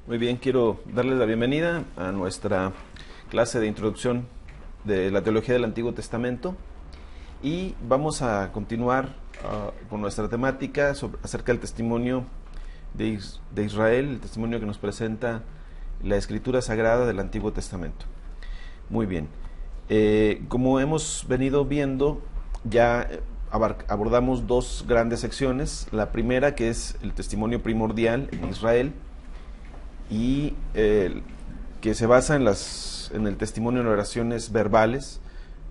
Muy bien, quiero darles la bienvenida a nuestra clase de introducción de la teología del Antiguo Testamento y vamos a continuar con nuestra temática acerca del testimonio de Israel, el testimonio que nos presenta la Escritura Sagrada del Antiguo Testamento. Muy bien, como hemos venido viendo, ya abordamos dos grandes secciones. La primera, que es el testimonio primordial en Israel, y que se basa en el testimonio en oraciones verbales.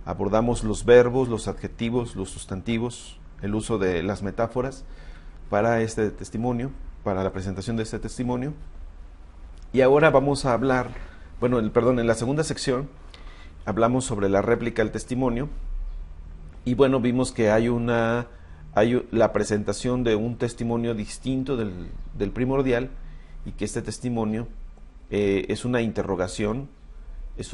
Abordamos los verbos, los adjetivos, los sustantivos, el uso de las metáforas para este testimonio, para la presentación de este testimonio. Y ahora vamos a hablar, en la segunda sección hablamos sobre la réplica del testimonio. Y bueno, vimos que hay la presentación de un testimonio distinto del primordial, y que este testimonio es una interrogación, es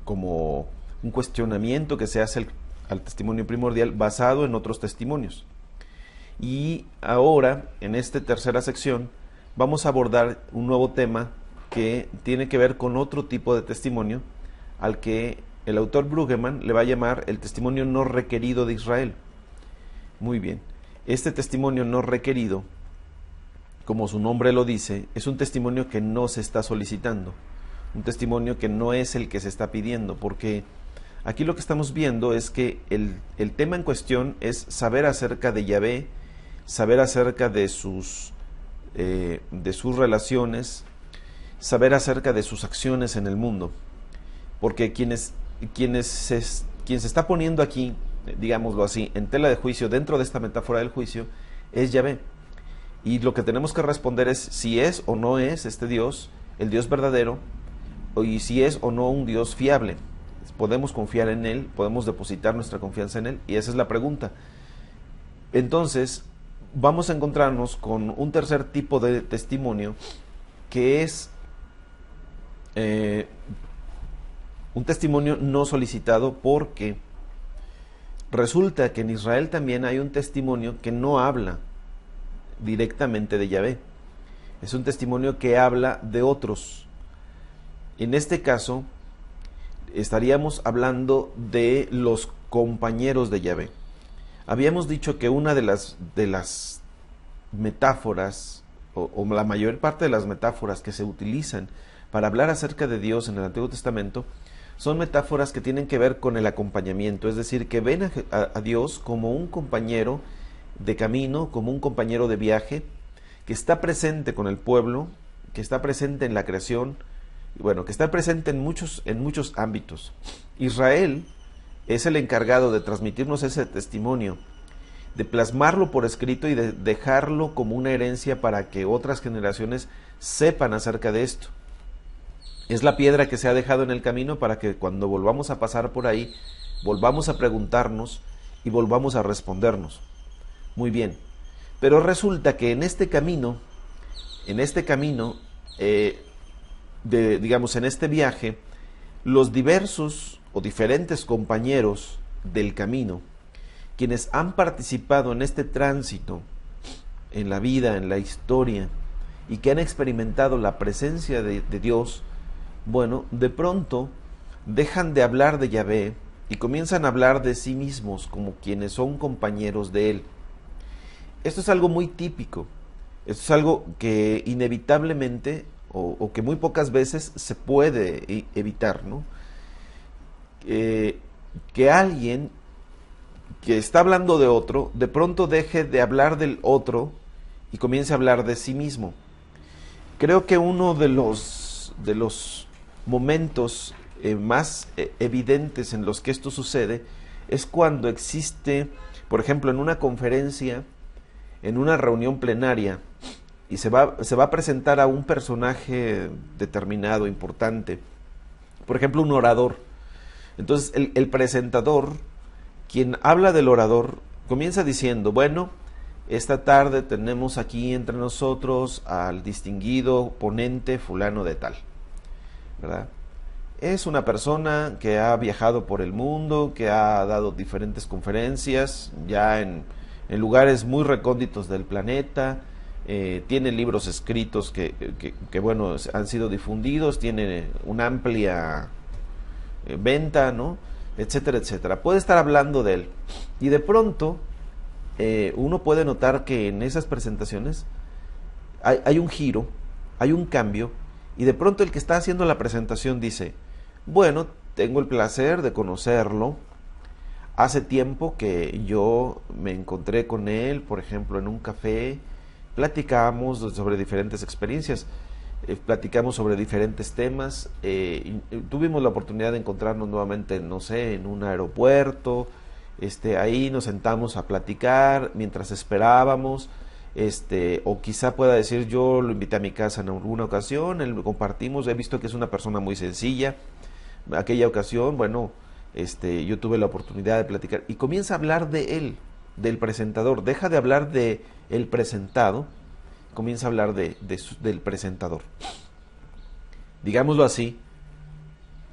como un cuestionamiento que se hace al testimonio primordial basado en otros testimonios. Y ahora, en esta tercera sección, vamos a abordar un nuevo tema que tiene que ver con otro tipo de testimonio, al que el autor Brueggemann le va a llamar el testimonio no requerido de Israel. Muy bien, este testimonio no requerido, como su nombre lo dice, es un testimonio que no se está solicitando, un testimonio que no es el que se está pidiendo, porque aquí lo que estamos viendo es que el tema en cuestión es saber acerca de Yahvé, saber acerca de sus relaciones, saber acerca de sus acciones en el mundo, porque quien se está poniendo aquí, digámoslo así, en tela de juicio, dentro de esta metáfora del juicio, es Yahvé. Y lo que tenemos que responder es si es o no es este Dios el Dios verdadero, y si es o no un Dios fiable. ¿Podemos confiar en Él? ¿Podemos depositar nuestra confianza en Él? Y esa es la pregunta. Entonces, vamos a encontrarnos con un tercer tipo de testimonio, que es un testimonio no solicitado, porque resulta que en Israel también hay un testimonio que no habla directamente de Yahvé. Es un testimonio que habla de otros. En este caso, estaríamos hablando de los compañeros de Yahvé. Habíamos dicho que una de las metáforas, o la mayor parte de las metáforas que se utilizan para hablar acerca de Dios en el Antiguo Testamento, son metáforas que tienen que ver con el acompañamiento, es decir, que ven a Dios como un compañero de camino, como un compañero de viaje, que está presente con el pueblo, que está presente en la creación, que está presente en muchos ámbitos. Israel es el encargado de transmitirnos ese testimonio, de plasmarlo por escrito y de dejarlo como una herencia para que otras generaciones sepan acerca de esto. Es la piedra que se ha dejado en el camino para que cuando volvamos a pasar por ahí, volvamos a preguntarnos y volvamos a respondernos. Muy bien, pero resulta que en este camino, en este viaje, los diversos o diferentes compañeros del camino, quienes han participado en este tránsito, en la vida, en la historia, y que han experimentado la presencia de Dios, de pronto dejan de hablar de Yahvé y comienzan a hablar de sí mismos como quienes son compañeros de Él. Esto es algo muy típico, esto es algo que inevitablemente o que muy pocas veces se puede evitar, ¿no? Que alguien que está hablando de otro, de pronto deje de hablar del otro y comience a hablar de sí mismo. Creo que uno de los momentos más evidentes en los que esto sucede es cuando existe, por ejemplo, en una conferencia, en una reunión plenaria, y se va a presentar a un personaje determinado, importante, por ejemplo, un orador. Entonces, el presentador, quien habla del orador, comienza diciendo, esta tarde tenemos aquí entre nosotros al distinguido ponente fulano de tal, ¿verdad? Es una persona que ha viajado por el mundo, que ha dado diferentes conferencias, ya en lugares muy recónditos del planeta, tiene libros escritos que, bueno, han sido difundidos, tiene una amplia venta, ¿no? Etcétera, etcétera. Puede estar hablando de él. Y de pronto, uno puede notar que en esas presentaciones hay un giro, hay un cambio, y de pronto el que está haciendo la presentación dice, bueno, tengo el placer de conocerlo. Hace tiempo que yo me encontré con él, por ejemplo, en un café, platicamos sobre diferentes experiencias, platicamos sobre diferentes temas, tuvimos la oportunidad de encontrarnos nuevamente, no sé, en un aeropuerto, ahí nos sentamos a platicar mientras esperábamos, o quizá pueda decir, yo lo invité a mi casa en alguna ocasión, compartimos, he visto que es una persona muy sencilla. Aquella ocasión, bueno, yo tuve la oportunidad de platicar y comienza a hablar de él, del presentador. Deja de hablar de el presentado, comienza a hablar del presentador. Digámoslo así,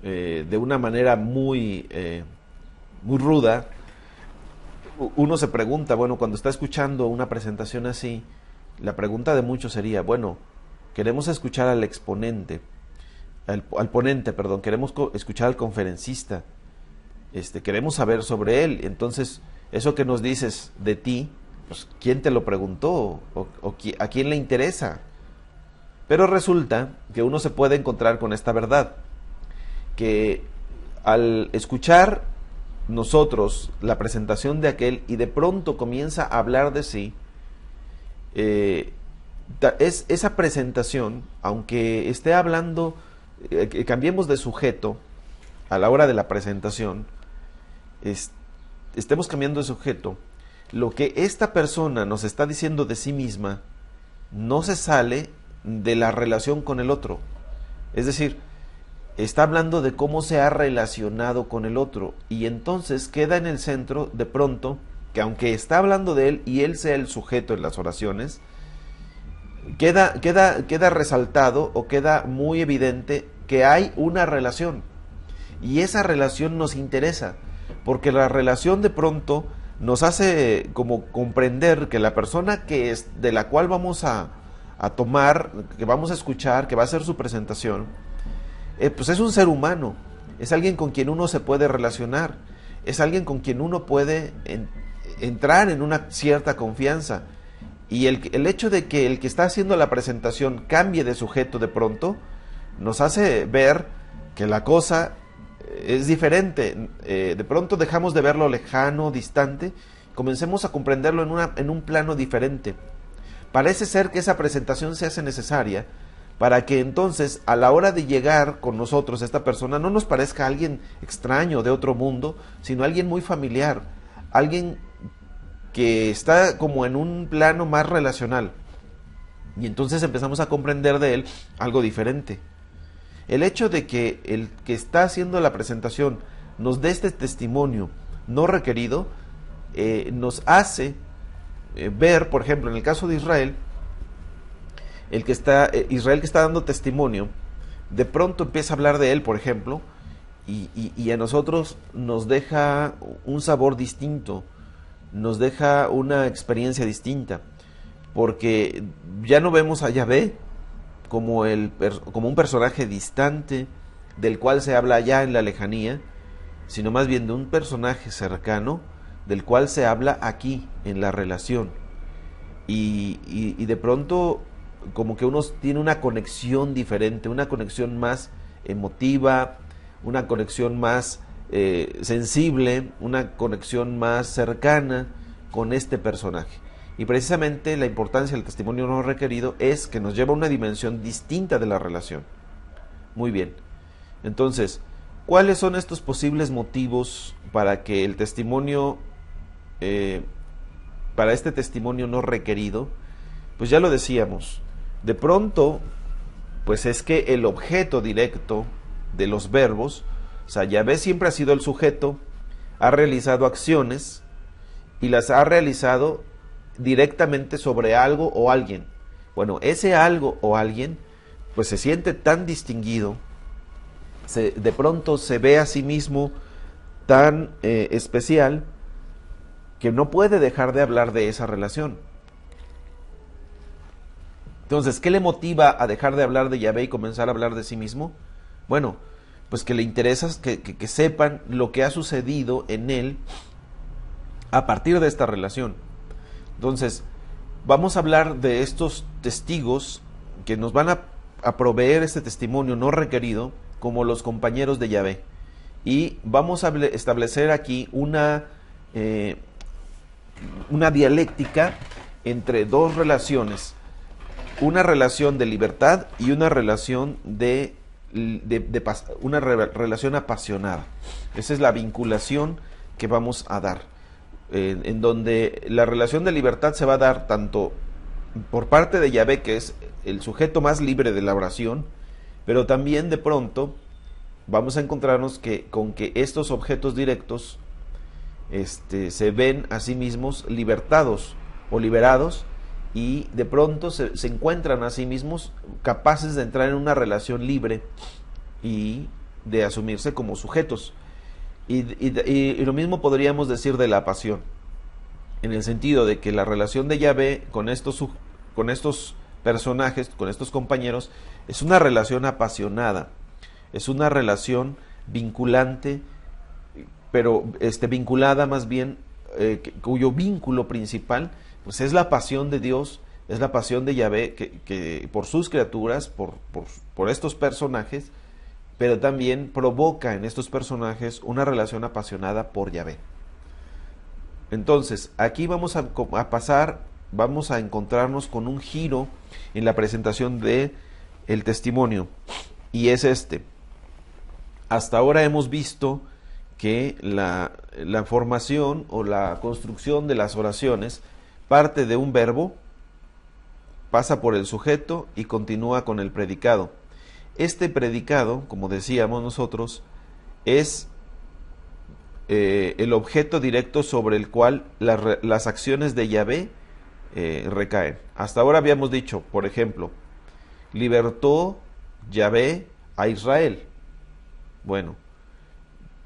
de una manera muy ruda. Uno se pregunta, bueno, cuando está escuchando una presentación así, la pregunta de muchos sería, bueno, queremos escuchar al exponente, al ponente, perdón, queremos escuchar al conferencista, queremos saber sobre él. Entonces, eso que nos dices de ti, pues, ¿quién te lo preguntó? ¿A quién le interesa? Pero resulta que uno se puede encontrar con esta verdad, que al escuchar nosotros la presentación de aquel y de pronto comienza a hablar de sí, esa presentación, aunque esté hablando, cambiemos de sujeto a la hora de la presentación, estemos cambiando de sujeto, lo que esta persona nos está diciendo de sí misma no se sale de la relación con el otro. Es decir, está hablando de cómo se ha relacionado con el otro, y entonces queda en el centro de pronto que aunque está hablando de él y él sea el sujeto en las oraciones, queda resaltado o queda muy evidente que hay una relación, y esa relación nos interesa, porque la relación de pronto nos hace como comprender que la persona de la cual vamos a tomar, que vamos a escuchar, que va a hacer su presentación, pues es un ser humano, es alguien con quien uno se puede relacionar, es alguien con quien uno puede entrar en una cierta confianza. Y el hecho de que el que está haciendo la presentación cambie de sujeto de pronto, nos hace ver que la cosa es diferente. De pronto dejamos de verlo lejano, distante, comencemos a comprenderlo en un plano diferente. Parece ser que esa presentación se hace necesaria para que entonces a la hora de llegar con nosotros esta persona no nos parezca alguien extraño de otro mundo, sino alguien muy familiar, alguien que está como en un plano más relacional, y entonces empezamos a comprender de él algo diferente. El hecho de que el que está haciendo la presentación nos dé este testimonio no requerido, nos hace ver, por ejemplo, en el caso de Israel, Israel que está dando testimonio, de pronto empieza a hablar de él, por ejemplo, y a nosotros nos deja un sabor distinto, nos deja una experiencia distinta, porque ya no vemos a Yahvé como un personaje distante del cual se habla allá en la lejanía, sino más bien de un personaje cercano del cual se habla aquí en la relación, y de pronto como que uno tiene una conexión diferente, una conexión más emotiva, una conexión más sensible, una conexión más cercana con este personaje. Y precisamente la importancia del testimonio no requerido es que nos lleva a una dimensión distinta de la relación. Muy bien. Entonces, ¿cuáles son estos posibles motivos para que el testimonio, para este testimonio no requerido? Pues ya lo decíamos, de pronto, pues es que el objeto directo de los verbos, o sea, Yahvé siempre ha sido el sujeto, ha realizado acciones y las ha realizado directamente sobre algo o alguien. Bueno, ese algo o alguien pues se siente tan distinguido, de pronto se ve a sí mismo tan especial, que no puede dejar de hablar de esa relación. Entonces, ¿qué le motiva a dejar de hablar de Yahvé y comenzar a hablar de sí mismo? Bueno, pues que le interesa que sepan lo que ha sucedido en él a partir de esta relación. Entonces, vamos a hablar de estos testigos que nos van a proveer este testimonio no requerido como los compañeros de Yahvé. Y vamos a establecer aquí una dialéctica entre dos relaciones. Una relación de libertad y una relación relación apasionada. Esa es la vinculación que vamos a dar, en donde la relación de libertad se va a dar tanto por parte de Yahvé, que es el sujeto más libre de la oración, pero también de pronto vamos a encontrarnos con que estos objetos directos se ven a sí mismos libertados o liberados, y de pronto se encuentran a sí mismos capaces de entrar en una relación libre y de asumirse como sujetos. Y lo mismo podríamos decir de la pasión, en el sentido de que la relación de Yahvé con estos personajes, con estos compañeros, es una relación apasionada, es una relación vinculante, pero vinculada más bien, cuyo vínculo principal pues es la pasión de Dios, es la pasión de Yahvé que por sus criaturas, por estos personajes, pero también provoca en estos personajes una relación apasionada por Yahvé. Entonces, aquí vamos a encontrarnos con un giro en la presentación de el testimonio, y es este. Hasta ahora hemos visto que la formación o la construcción de las oraciones parte de un verbo, pasa por el sujeto y continúa con el predicado. Este predicado, como decíamos nosotros, es el objeto directo sobre el cual las acciones de Yahvé recaen. Hasta ahora habíamos dicho, por ejemplo, libertó Yahvé a Israel. Bueno,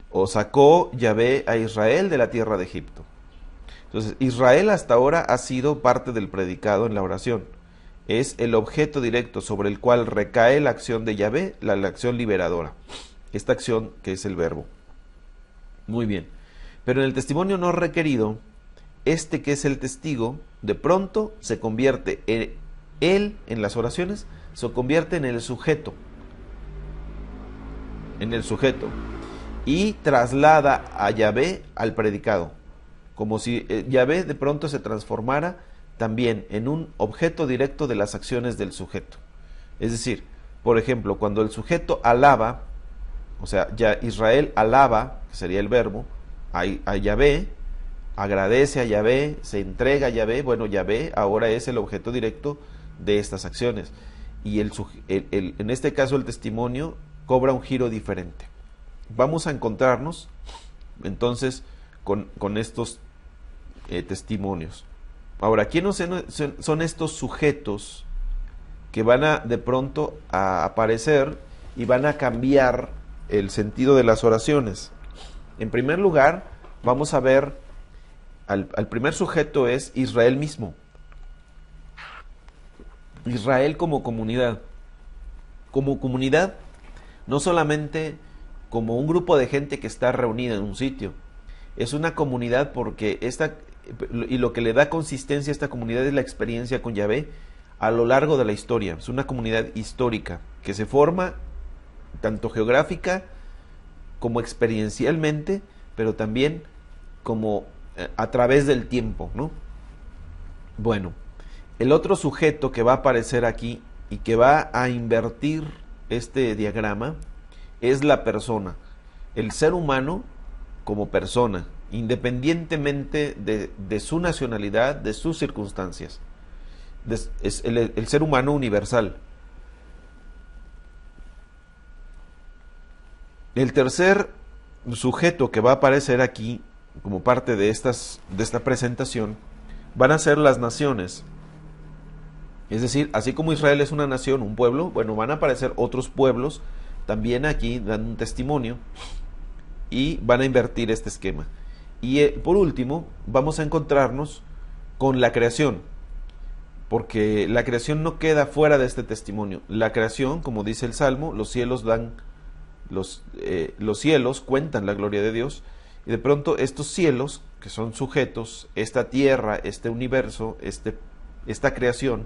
o sacó Yahvé a Israel de la tierra de Egipto. Entonces, Israel hasta ahora ha sido parte del predicado en la oración. Es el objeto directo sobre el cual recae la acción de Yahvé, la acción liberadora. Esta acción que es el verbo. Muy bien. Pero en el testimonio no requerido, que es el testigo, de pronto se convierte, él en las oraciones, se convierte en el sujeto. En el sujeto. Y traslada a Yahvé al predicado. Como si Yahvé de pronto se transformara también en un objeto directo de las acciones del sujeto. Es decir, por ejemplo, cuando el sujeto alaba, o sea, ya Israel alaba, que sería el verbo, a Yahvé, agradece a Yahvé, se entrega a Yahvé, bueno, Yahvé ahora es el objeto directo de estas acciones. Y en este caso el testimonio cobra un giro diferente. Vamos a encontrarnos entonces con estos testimonios. Ahora, ¿quiénes son estos sujetos que van de pronto a aparecer y van a cambiar el sentido de las oraciones? En primer lugar, vamos a ver, al primer sujeto es Israel mismo. Israel como comunidad. Como comunidad, no solamente como un grupo de gente que está reunida en un sitio. Es una comunidad porque y lo que le da consistencia a esta comunidad es la experiencia con Yahvé a lo largo de la historia. Es una comunidad histórica que se forma tanto geográfica como experiencialmente, pero también como a través del tiempo, ¿no? Bueno, el otro sujeto que va a aparecer aquí y que va a invertir este diagrama es la persona, el ser humano como persona, independientemente de su nacionalidad, de sus circunstancias. Es el ser humano universal. El tercer sujeto que va a aparecer aquí como parte de esta presentación van a ser las naciones. Es decir, así como Israel es una nación, un pueblo, bueno, van a aparecer otros pueblos también aquí dando un testimonio y van a invertir este esquema. Y por último, vamos a encontrarnos con la creación. porque la creación no queda fuera de este testimonio. La creación, como dice el Salmo, los cielos los cielos cuentan la gloria de Dios, y de pronto estos cielos, que son sujetos, esta tierra, este universo, esta creación,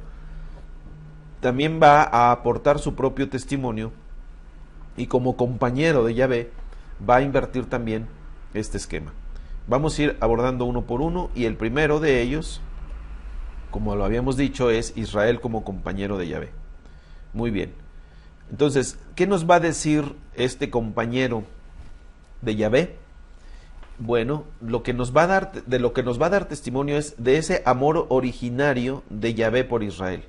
también va a aportar su propio testimonio, y como compañero de Yahvé va a invertir también este esquema. Vamos a ir abordando uno por uno, y el primero de ellos, como lo habíamos dicho, es Israel como compañero de Yahvé. Muy bien. Entonces, ¿qué nos va a decir este compañero de Yahvé? Bueno, de lo que nos va a dar testimonio es de ese amor originario de Yahvé por Israel.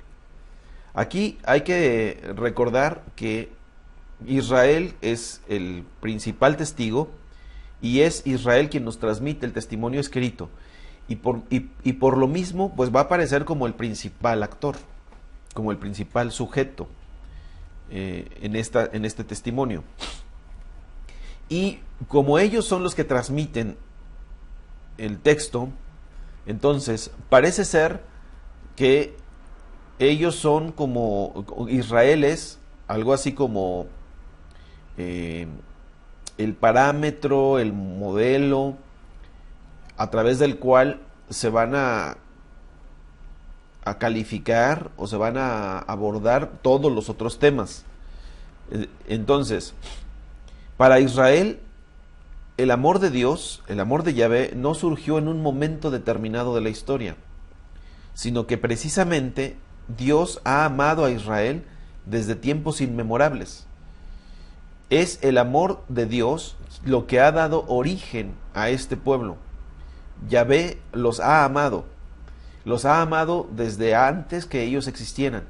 Aquí hay que recordar que Israel es el principal testigo, y es Israel quien nos transmite el testimonio escrito, y por lo mismo pues va a aparecer como el principal actor, como el principal sujeto en este testimonio. Y como ellos son los que transmiten el texto, entonces parece ser que ellos son como Israel es algo así como el parámetro, el modelo a través del cual se van a calificar o se van a abordar todos los otros temas. Entonces, para Israel, el amor de Dios, el amor de Yahvé, no surgió en un momento determinado de la historia, sino que precisamente Dios ha amado a Israel desde tiempos inmemorables. Es el amor de Dios lo que ha dado origen a este pueblo. Yahvé los ha amado desde antes que ellos existieran.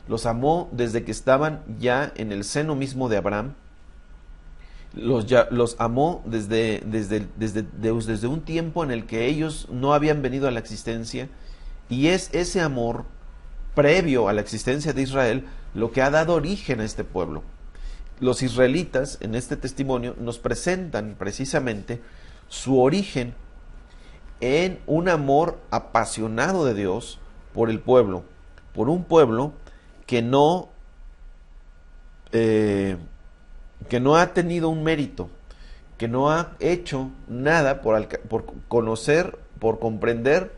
Los amó desde que estaban ya en el seno mismo de Abraham. Los amó desde un tiempo en el que ellos no habían venido a la existencia, y es ese amor previo a la existencia de Israel lo que ha dado origen a este pueblo. Los israelitas en este testimonio nos presentan precisamente su origen en un amor apasionado de Dios por el pueblo, por un pueblo que no ha tenido un mérito, que no ha hecho nada por conocer, por comprender,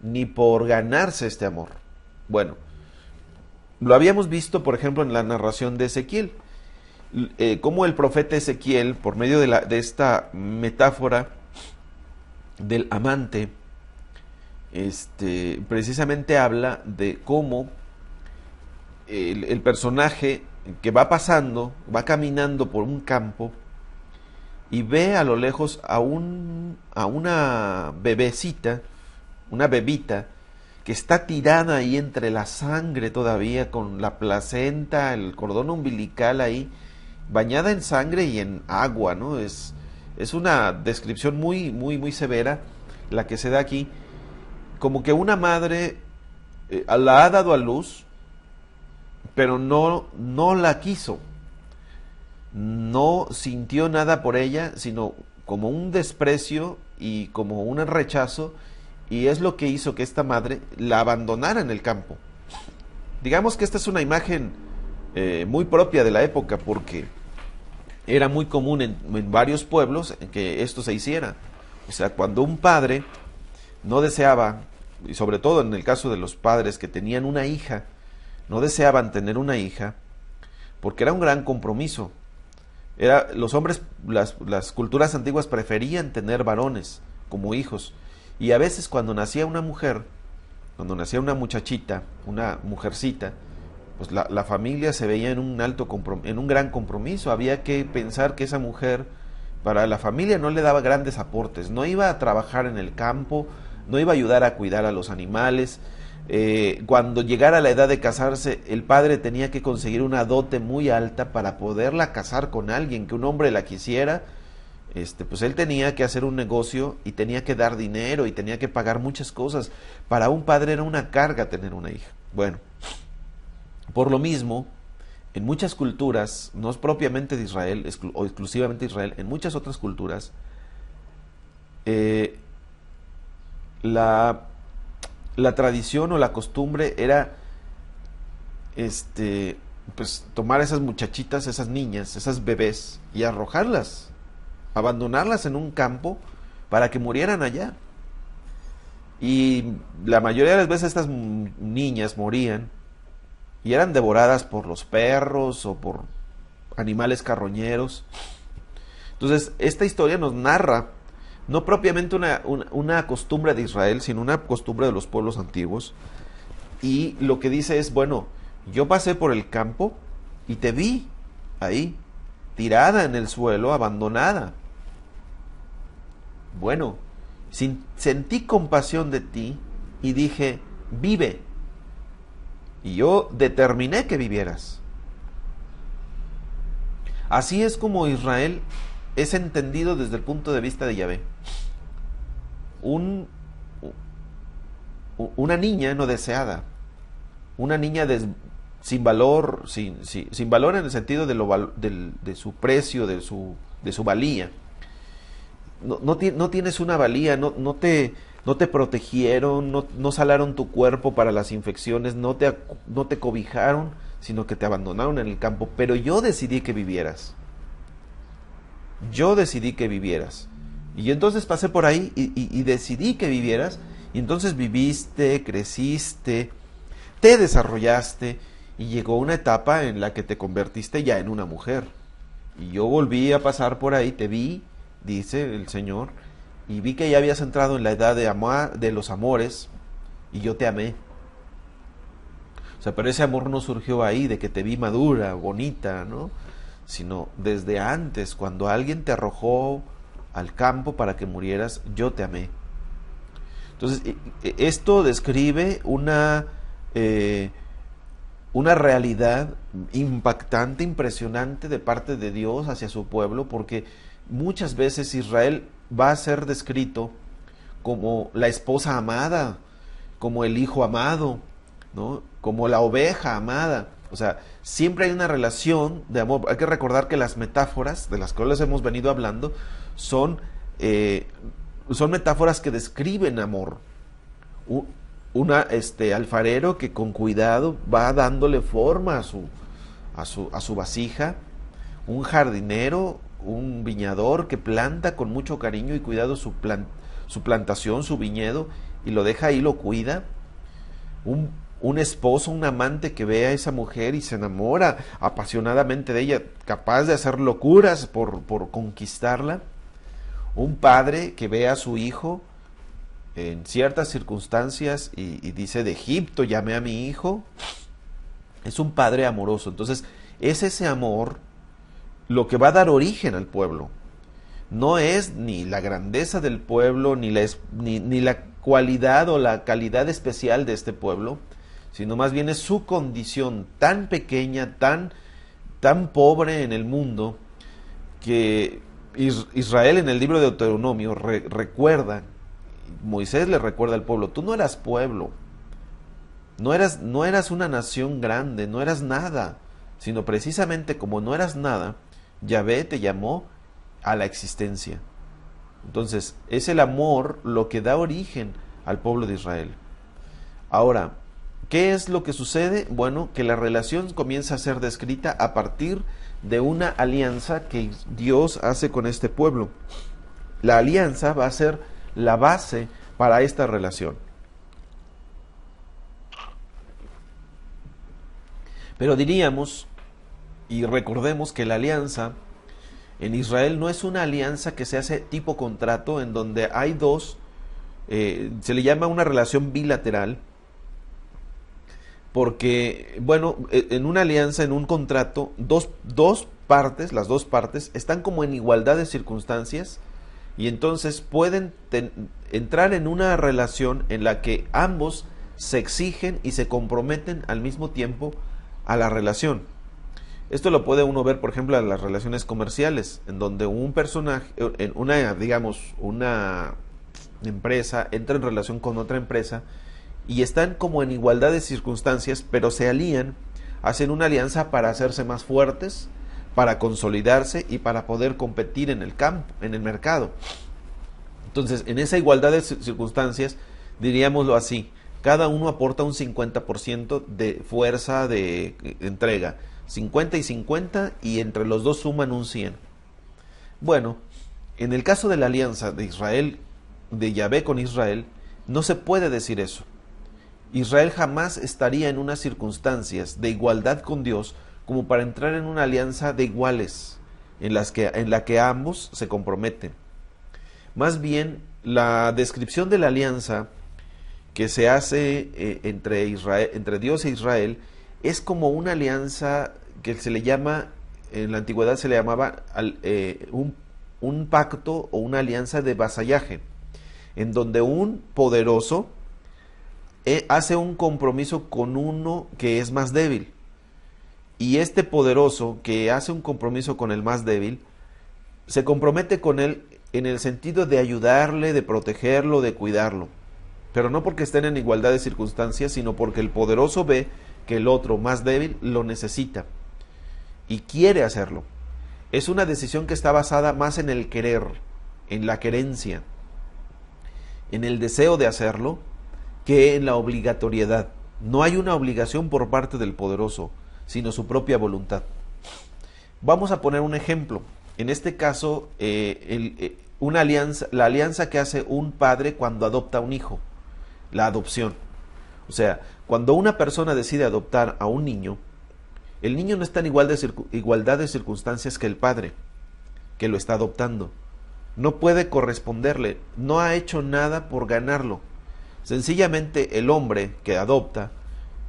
ni por ganarse este amor. Bueno, lo habíamos visto, por ejemplo, en la narración de Ezequiel, cómo el profeta Ezequiel, por medio de esta metáfora del amante, precisamente habla de cómo el personaje que va pasando, va caminando por un campo y ve a lo lejos a una bebecita, una bebita, que está tirada ahí entre la sangre todavía, con la placenta, el cordón umbilical ahí, bañada en sangre y en agua, ¿no? Es una descripción muy, muy, muy severa la que se da aquí, como que una madre la ha dado a luz, pero no la quiso, no sintió nada por ella, sino como un desprecio y como un rechazo, y es lo que hizo que esta madre la abandonara en el campo. Digamos que esta es una imagen muy propia de la época, porque era muy común en varios pueblos que esto se hiciera. O sea, cuando un padre no deseaba, y sobre todo en el caso de los padres que tenían una hija, no deseaban tener una hija, porque era un gran compromiso. Los hombres, las culturas antiguas preferían tener varones como hijos, y a veces cuando nacía una mujer, cuando nacía una muchachita, una mujercita, pues la familia se veía en un gran compromiso. Había que pensar que esa mujer, para la familia, no le daba grandes aportes, no iba a trabajar en el campo, no iba a ayudar a cuidar a los animales. Cuando llegara la edad de casarse, el padre tenía que conseguir una dote muy alta para poderla casar con alguien, que un hombre la quisiera. Pues él tenía que hacer un negocio y tenía que dar dinero y tenía que pagar muchas cosas. Para un padre era una carga tener una hija. Bueno, por lo mismo, en muchas culturas, no es propiamente de Israel o exclusivamente de Israel, en muchas otras culturas, la la tradición o la costumbre era pues tomar a esas muchachitas, esas niñas, esas bebés y arrojarlas, abandonarlas en un campo para que murieran allá. Y la mayoría de las veces estas niñas morían y eran devoradas por los perros o por animales carroñeros. Entonces, esta historia nos narra no propiamente una costumbre de Israel, sino una costumbre de los pueblos antiguos. Y lo que dice es, bueno, yo pasé por el campo y te vi ahí, tirada en el suelo, abandonada. Bueno, sentí compasión de ti y dije, vive. Y yo determiné que vivieras. Así es como Israel es entendido desde el punto de vista de Yahvé. Una niña no deseada, una niña sin valor, sin valor en el sentido de su precio, de su valía. No tienes una valía, no te protegieron, no salaron tu cuerpo para las infecciones, no te cobijaron, sino que te abandonaron en el campo. Pero yo decidí que vivieras. Yo decidí que vivieras. Y entonces pasé por ahí y decidí que vivieras. Y entonces viviste, creciste, te desarrollaste y llegó una etapa en la que te convertiste ya en una mujer. Y yo volví a pasar por ahí, te vi, dice el Señor, y vi que ya habías entrado en la edad de los amores y yo te amé. O sea, pero ese amor no surgió ahí, de que te vi madura, bonita, ¿no? Sino desde antes, cuando alguien te arrojó al campo para que murieras, yo te amé. Entonces, esto describe una realidad impactante, impresionante de parte de Dios hacia su pueblo, porque muchas veces Israel va a ser descrito como la esposa amada, como el hijo amado, ¿no? Como la oveja amada. O sea, siempre hay una relación de amor. Hay que recordar que las metáforas de las cuales hemos venido hablando son metáforas que describen amor. Alfarero que con cuidado va dándole forma a su vasija. Un jardinero, un viñador que planta con mucho cariño y cuidado su plantación, su viñedo, y lo deja ahí, lo cuida. Un esposo, un amante que ve a esa mujer y se enamora apasionadamente de ella, capaz de hacer locuras por conquistarla. Un padre que ve a su hijo en ciertas circunstancias y dice, de Egipto llamé a mi hijo. Es un padre amoroso. Entonces, es ese amor lo que va a dar origen al pueblo. No es ni la grandeza del pueblo, ni la cualidad o la calidad especial de este pueblo, sino más bien es su condición tan pequeña, tan pobre en el mundo, que Israel en el libro de Deuteronomio recuerda, Moisés le recuerda al pueblo, tú no eras pueblo, no eras una nación grande, no eras nada, sino precisamente como no eras nada, Yahvé te llamó a la existencia. Entonces, es el amor lo que da origen al pueblo de Israel. Ahora, ¿qué es lo que sucede? Bueno, que la relación comienza a ser descrita a partir de una alianza que Dios hace con este pueblo. La alianza va a ser la base para esta relación. Pero diríamos, y recordemos que la alianza en Israel no es una alianza que se hace tipo contrato, en donde hay dos, se le llama una relación bilateral, porque, bueno, en una alianza, en un contrato, las dos partes, están como en igualdad de circunstancias, y entonces pueden entrar en una relación en la que ambos se exigen y se comprometen al mismo tiempo a la relación. Esto lo puede uno ver, por ejemplo, en las relaciones comerciales, en donde un personaje, una empresa entra en relación con otra empresa y están como en igualdad de circunstancias, pero se alían, hacen una alianza para hacerse más fuertes, para consolidarse y para poder competir en el campo, en el mercado. Entonces, en esa igualdad de circunstancias, diríamoslo así, Cada uno aporta un 50% de fuerza de entrega. 50 y 50, y entre los dos suman un 100. Bueno, en el caso de la alianza de Israel, de Yahvé con Israel, no se puede decir eso. Israel jamás estaría en unas circunstancias de igualdad con Dios como para entrar en una alianza de iguales en la que ambos se comprometen. Más bien, la descripción de la alianza que se hace entre Dios e Israel es como una alianza que se le llama, en la antigüedad se le llamaba un pacto o una alianza de vasallaje, en donde un poderoso hace un compromiso con uno que es más débil. Y este poderoso que hace un compromiso con el más débil, se compromete con él en el sentido de ayudarle, de protegerlo, de cuidarlo. Pero no porque estén en igualdad de circunstancias, sino porque el poderoso ve que el otro más débil lo necesita y quiere hacerlo. Es una decisión que está basada más en el querer, en la querencia, en el deseo de hacerlo, que en la obligatoriedad. No hay una obligación por parte del poderoso, sino su propia voluntad. Vamos a poner un ejemplo. En este caso, la alianza que hace un padre cuando adopta un hijo, la adopción. O sea, cuando una persona decide adoptar a un niño, el niño no está en igualdad de circunstancias que el padre que lo está adoptando. No puede corresponderle, no ha hecho nada por ganarlo. Sencillamente el hombre que adopta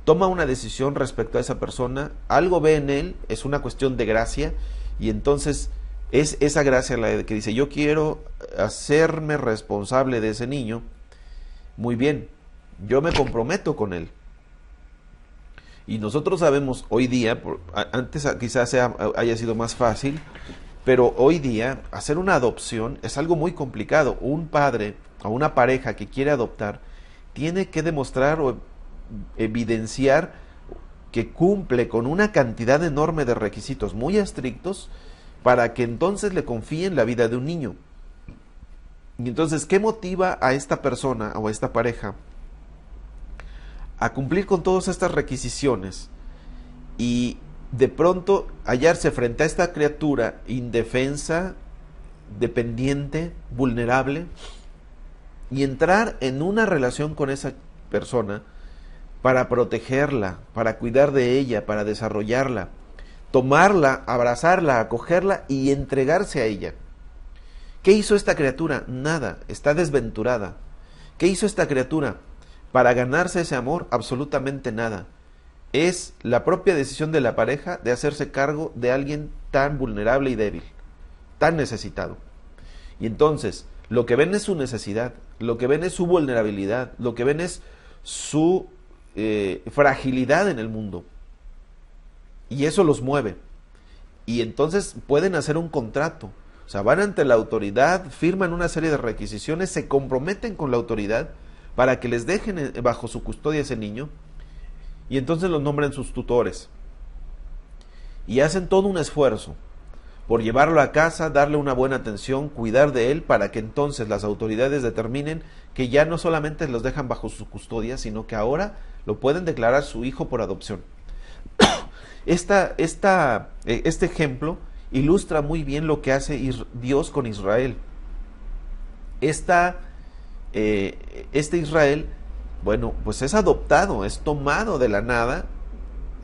toma una decisión respecto a esa persona, algo ve en él, es una cuestión de gracia, y entonces es esa gracia la que dice: yo quiero hacerme responsable de ese niño. Muy bien, yo me comprometo con él. Y nosotros sabemos hoy día, antes quizás haya sido más fácil, pero hoy día hacer una adopción es algo muy complicado. Un padre o una pareja que quiere adoptar tiene que demostrar o evidenciar que cumple con una cantidad enorme de requisitos muy estrictos para que entonces le confíen la vida de un niño. Y entonces, ¿qué motiva a esta persona o a esta pareja a cumplir con todas estas requisiciones y de pronto hallarse frente a esta criatura indefensa, dependiente, vulnerable, y entrar en una relación con esa persona para protegerla, para cuidar de ella, para desarrollarla, tomarla, abrazarla, acogerla y entregarse a ella? ¿Qué hizo esta criatura? Nada, está desventurada. ¿Qué hizo esta criatura para ganarse ese amor? Absolutamente nada. Es la propia decisión de la pareja de hacerse cargo de alguien tan vulnerable y débil, tan necesitado. Y entonces, lo que ven es su necesidad, lo que ven es su vulnerabilidad, lo que ven es su fragilidad en el mundo. Y eso los mueve. Y entonces pueden hacer un contrato. O sea, van ante la autoridad, firman una serie de requisiciones, se comprometen con la autoridad para que les dejen bajo su custodia ese niño, y entonces los nombran sus tutores. Y hacen todo un esfuerzo por llevarlo a casa, darle una buena atención, cuidar de él, para que entonces las autoridades determinen que ya no solamente los dejan bajo su custodia, sino que ahora lo pueden declarar su hijo por adopción. Este ejemplo ilustra muy bien lo que hace Dios con Israel. Este Israel, bueno, pues es adoptado, es tomado de la nada,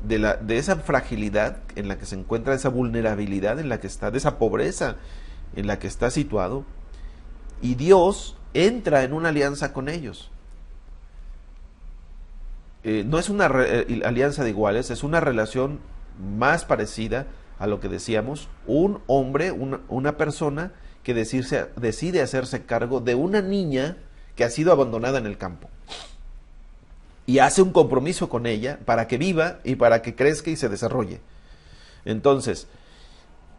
de esa fragilidad en la que se encuentra, esa vulnerabilidad en la que está, de esa pobreza en la que está situado, y Dios entra en una alianza con ellos. No es una alianza de iguales, es una relación más parecida a lo que decíamos: un hombre, una persona que decide hacerse cargo de una niña que ha sido abandonada en el campo, y hace un compromiso con ella para que viva y para que crezca y se desarrolle. Entonces,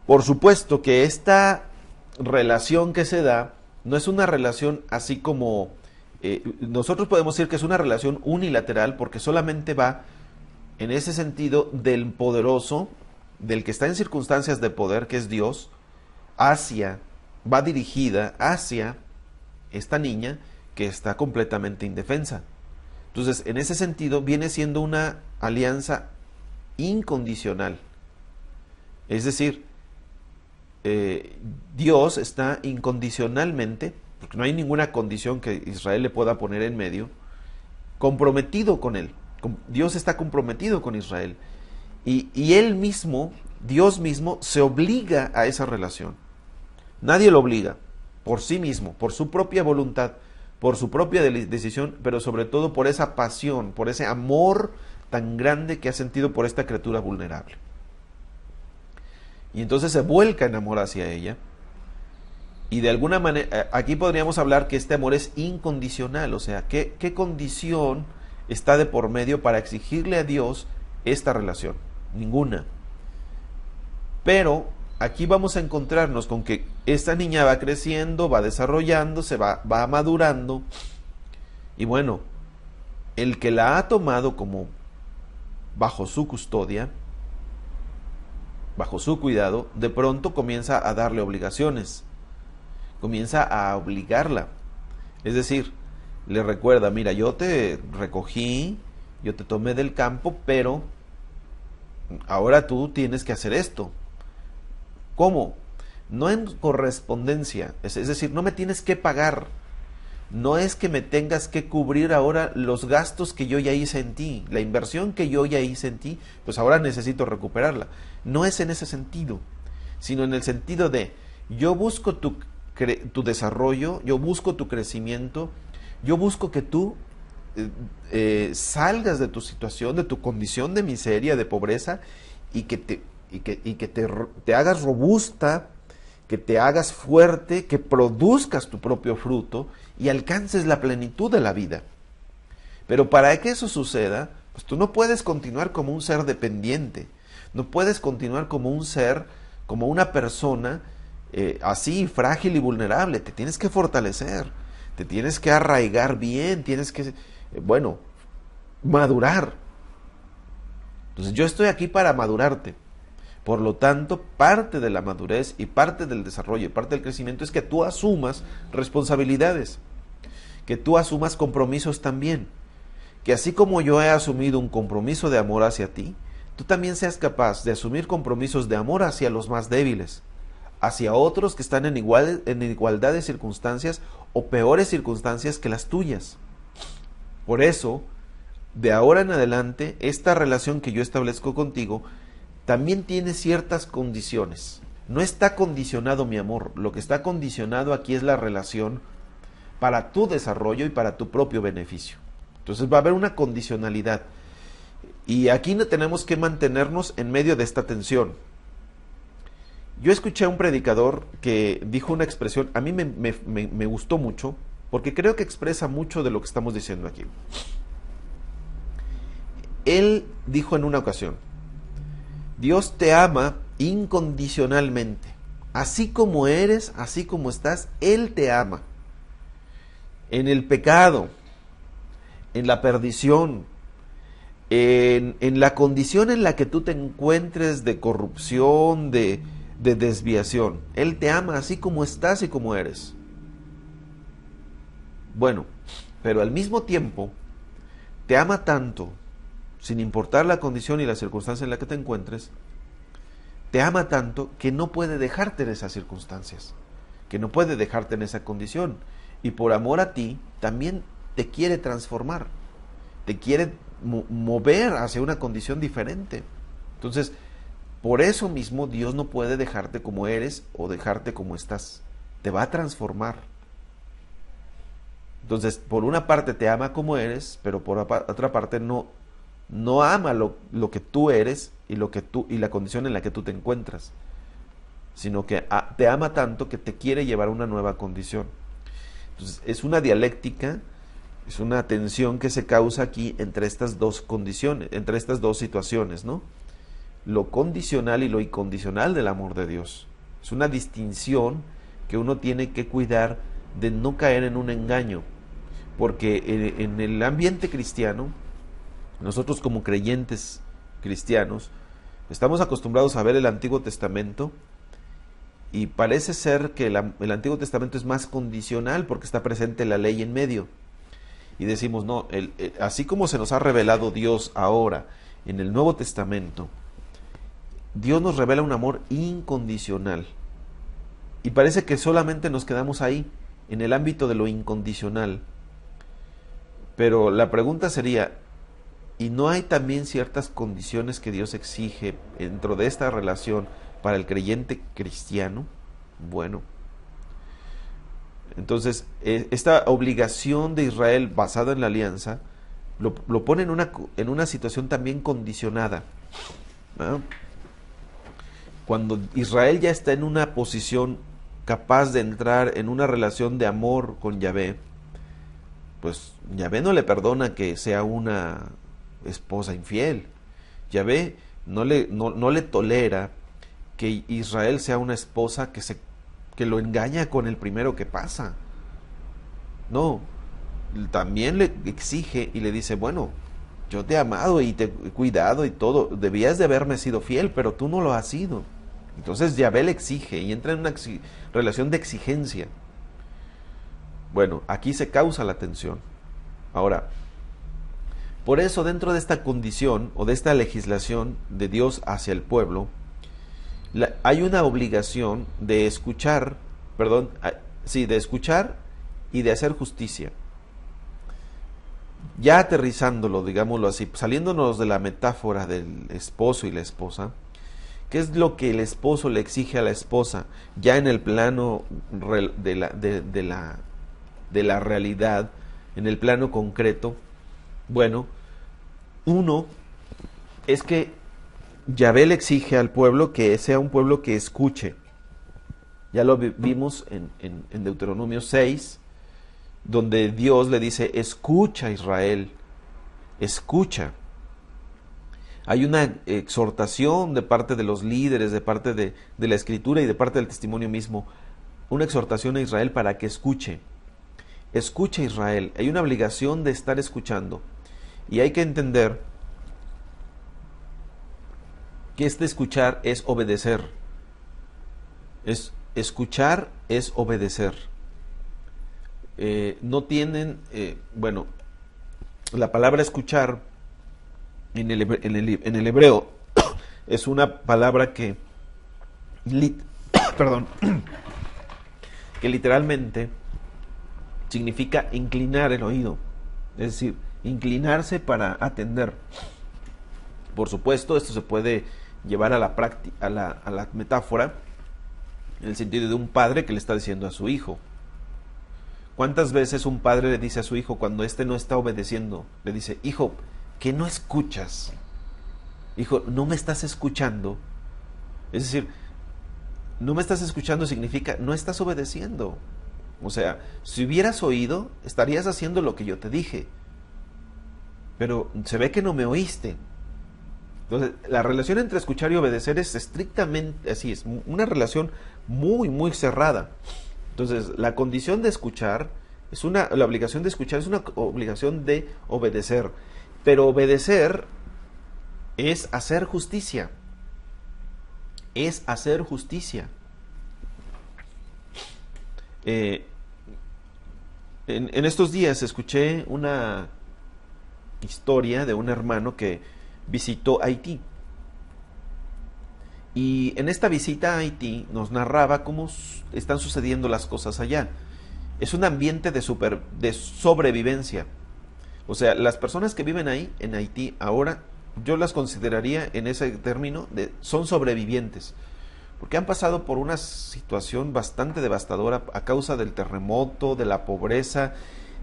por supuesto que esta relación que se da no es una relación así como nosotros podemos decir que es una relación unilateral, porque solamente va en ese sentido del poderoso, del que está en circunstancias de poder, que es Dios, va dirigida hacia esta niña que está completamente indefensa. Entonces, en ese sentido, viene siendo una alianza incondicional. Es decir, Dios está incondicionalmente, porque no hay ninguna condición que Israel le pueda poner en medio, comprometido con él. Dios está comprometido con Israel. Y él mismo, Dios mismo, se obliga a esa relación. Nadie lo obliga, por sí mismo, por su propia voluntad, por su propia decisión, pero sobre todo por esa pasión, por ese amor tan grande que ha sentido por esta criatura vulnerable. Y entonces se vuelca en amor hacia ella. Y de alguna manera, aquí podríamos hablar que este amor es incondicional. O sea, ¿qué condición está de por medio para exigirle a Dios esta relación? Ninguna. Pero aquí vamos a encontrarnos con que esta niña va creciendo, va desarrollándose, va madurando. Y bueno, el que la ha tomado como bajo su custodia, bajo su cuidado, de pronto comienza a darle obligaciones, comienza a obligarla. Es decir, le recuerda, mira, yo te recogí, yo te tomé del campo, pero ahora tú tienes que hacer esto. ¿Cómo? No en correspondencia, es decir, no me tienes que pagar. No es que me tengas que cubrir ahora los gastos que yo ya hice en ti, la inversión que yo ya hice en ti, pues ahora necesito recuperarla. No es en ese sentido, sino en el sentido de yo busco tu desarrollo, yo busco tu crecimiento, yo busco que tú salgas de tu situación, de tu condición de miseria, de pobreza, y que te hagas robusta, que te hagas fuerte, que produzcas tu propio fruto y alcances la plenitud de la vida. Pero para que eso suceda, pues tú no puedes continuar como un ser dependiente, no puedes continuar como un ser, como una persona así, frágil y vulnerable. Te tienes que fortalecer, te tienes que arraigar bien, tienes que, madurar. Entonces yo estoy aquí para madurarte. Por lo tanto, parte de la madurez y parte del desarrollo y parte del crecimiento es que tú asumas responsabilidades, que tú asumas compromisos también, que así como yo he asumido un compromiso de amor hacia ti, tú también seas capaz de asumir compromisos de amor hacia los más débiles, hacia otros que están en igualdad de circunstancias o peores circunstancias que las tuyas. Por eso, de ahora en adelante, esta relación que yo establezco contigo también tiene ciertas condiciones. No está condicionado mi amor, lo que está condicionado aquí es la relación para tu desarrollo y para tu propio beneficio. Entonces va a haber una condicionalidad. Y aquí no tenemos que mantenernos en medio de esta tensión. Yo escuché a un predicador que dijo una expresión, a mí me gustó mucho, porque creo que expresa mucho de lo que estamos diciendo aquí. Él dijo en una ocasión, Dios te ama incondicionalmente. Así como eres, así como estás, Él te ama. En el pecado, en la perdición, en la condición en la que tú te encuentres de corrupción, de desviación, Él te ama así como estás y como eres. Bueno, pero al mismo tiempo, te ama tanto, sin importar la condición y la circunstancia en la que te encuentres, te ama tanto que no puede dejarte en esas circunstancias, que no puede dejarte en esa condición. Y por amor a ti, también te quiere transformar, te quiere mover hacia una condición diferente. Entonces, por eso mismo Dios no puede dejarte como eres o dejarte como estás. Te va a transformar. Entonces, por una parte te ama como eres, pero por otra parte no ama lo que tú eres y la condición en la que tú te encuentras, sino que te ama tanto que te quiere llevar a una nueva condición. Entonces, es una dialéctica, es una tensión que se causa aquí entre estas dos condiciones, entre estas dos situaciones, ¿no? Lo condicional y lo incondicional del amor de Dios. Es una distinción que uno tiene que cuidar de no caer en un engaño, porque en el ambiente cristiano, nosotros como creyentes cristianos, estamos acostumbrados a ver el Antiguo Testamento y parece ser que el Antiguo Testamento es más condicional porque está presente la ley en medio. y decimos, no, así como se nos ha revelado Dios ahora en el Nuevo Testamento, Dios nos revela un amor incondicional. Y parece que solamente nos quedamos ahí, en el ámbito de lo incondicional. Pero la pregunta sería, ¿y no hay también ciertas condiciones que Dios exige dentro de esta relación para el creyente cristiano? Bueno, entonces esta obligación de Israel basada en la alianza lo pone en una situación también condicionada, ¿no? Cuando Israel ya está en una posición capaz de entrar en una relación de amor con Yahvé, pues Yahvé no le perdona que sea una esposa infiel. Yahvé no le tolera que Israel sea una esposa que lo engaña con el primero que pasa. No, también le exige y le dice, bueno, yo te he amado y te he cuidado y todo, debías de haberme sido fiel, pero tú no lo has sido. Entonces Yahvé le exige y entra en una relación de exigencia. Bueno, aquí se causa la tensión. Ahora, por eso dentro de esta condición o de esta legislación de Dios hacia el pueblo, hay una obligación de escuchar, de escuchar y de hacer justicia. Ya aterrizándolo, digámoslo así, saliéndonos de la metáfora del esposo y la esposa, ¿qué es lo que el esposo le exige a la esposa ya en el plano de la realidad, en el plano concreto? Bueno, uno es que Yahvé le exige al pueblo que sea un pueblo que escuche. Ya lo vimos en Deuteronomio 6, donde Dios le dice, escucha Israel, escucha. Hay una exhortación de parte de los líderes, de parte de la Escritura y de parte del testimonio mismo, una exhortación a Israel para que escuche. Escucha Israel, hay una obligación de estar escuchando. Y hay que entender que este escuchar es obedecer. Escuchar es obedecer. No tienen, la palabra escuchar en el hebreo es una palabra que literalmente significa inclinar el oído, es decir, inclinarse para atender. Por supuesto, esto se puede llevar a la práctica, a la metáfora, en el sentido de un padre que le está diciendo a su hijo. ¿Cuántas veces un padre le dice a su hijo cuando éste no está obedeciendo? Le dice, hijo, ¿qué no escuchas? Hijo, ¿no me estás escuchando? Es decir, no me estás escuchando significa no estás obedeciendo. O sea, si hubieras oído, estarías haciendo lo que yo te dije. Pero se ve que no me oíste. Entonces, la relación entre escuchar y obedecer es estrictamente así, es una relación muy, muy cerrada. Entonces, la condición de escuchar la obligación de escuchar es una obligación de obedecer. Pero obedecer es hacer justicia. Es hacer justicia. En estos días escuché una historia de un hermano que visitó Haití. Y en esta visita a Haití nos narraba cómo están sucediendo las cosas allá. Es un ambiente de sobrevivencia. O sea, las personas que viven ahí, en Haití, ahora, yo las consideraría en ese término son sobrevivientes. Porque han pasado por una situación bastante devastadora a causa del terremoto, de la pobreza,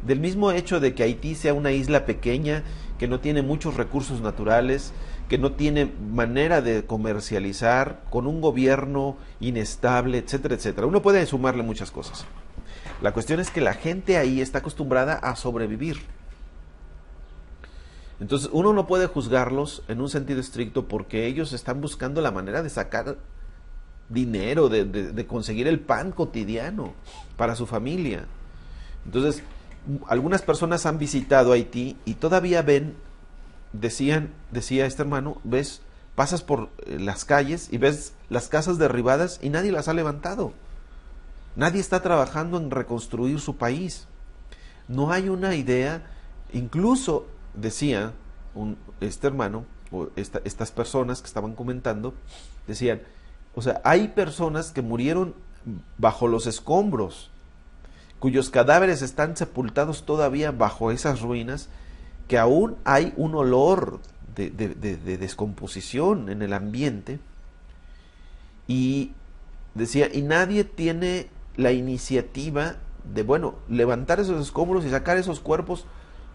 del mismo hecho de que Haití sea una isla pequeña, que no tiene muchos recursos naturales, que no tiene manera de comercializar, con un gobierno inestable, etcétera, etcétera. Uno puede sumarle muchas cosas. La cuestión es que la gente ahí está acostumbrada a sobrevivir. Entonces uno no puede juzgarlos en un sentido estricto porque ellos están buscando la manera de sacar dinero, de conseguir el pan cotidiano para su familia. Entonces, algunas personas han visitado Haití y todavía ven, decía este hermano, pasas por las calles y ves las casas derribadas y nadie las ha levantado. Nadie está trabajando en reconstruir su país. No hay una idea Incluso decía este hermano, o estas personas que estaban comentando, decían, o sea, hay personas que murieron bajo los escombros, cuyos cadáveres están sepultados todavía bajo esas ruinas, que aún hay un olor de descomposición en el ambiente. Y decía, y nadie tiene la iniciativa de, bueno, levantar esos escombros y sacar esos cuerpos,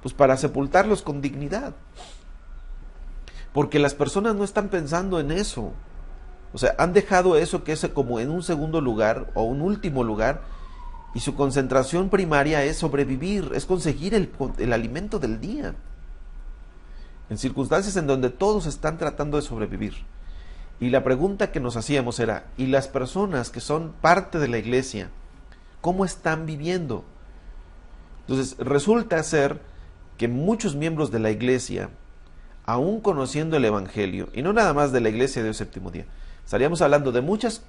pues para sepultarlos con dignidad. Porque las personas no están pensando en eso. O sea, han dejado eso que es como en un segundo lugar o un último lugar, y su concentración primaria es sobrevivir, es conseguir el alimento del día. En circunstancias en donde todos están tratando de sobrevivir. Y la pregunta que nos hacíamos era, ¿y las personas que son parte de la iglesia, cómo están viviendo? Entonces, resulta ser que muchos miembros de la iglesia, aún conociendo el evangelio, y no nada más de la iglesia de Dios Séptimo Día, estaríamos hablando de muchas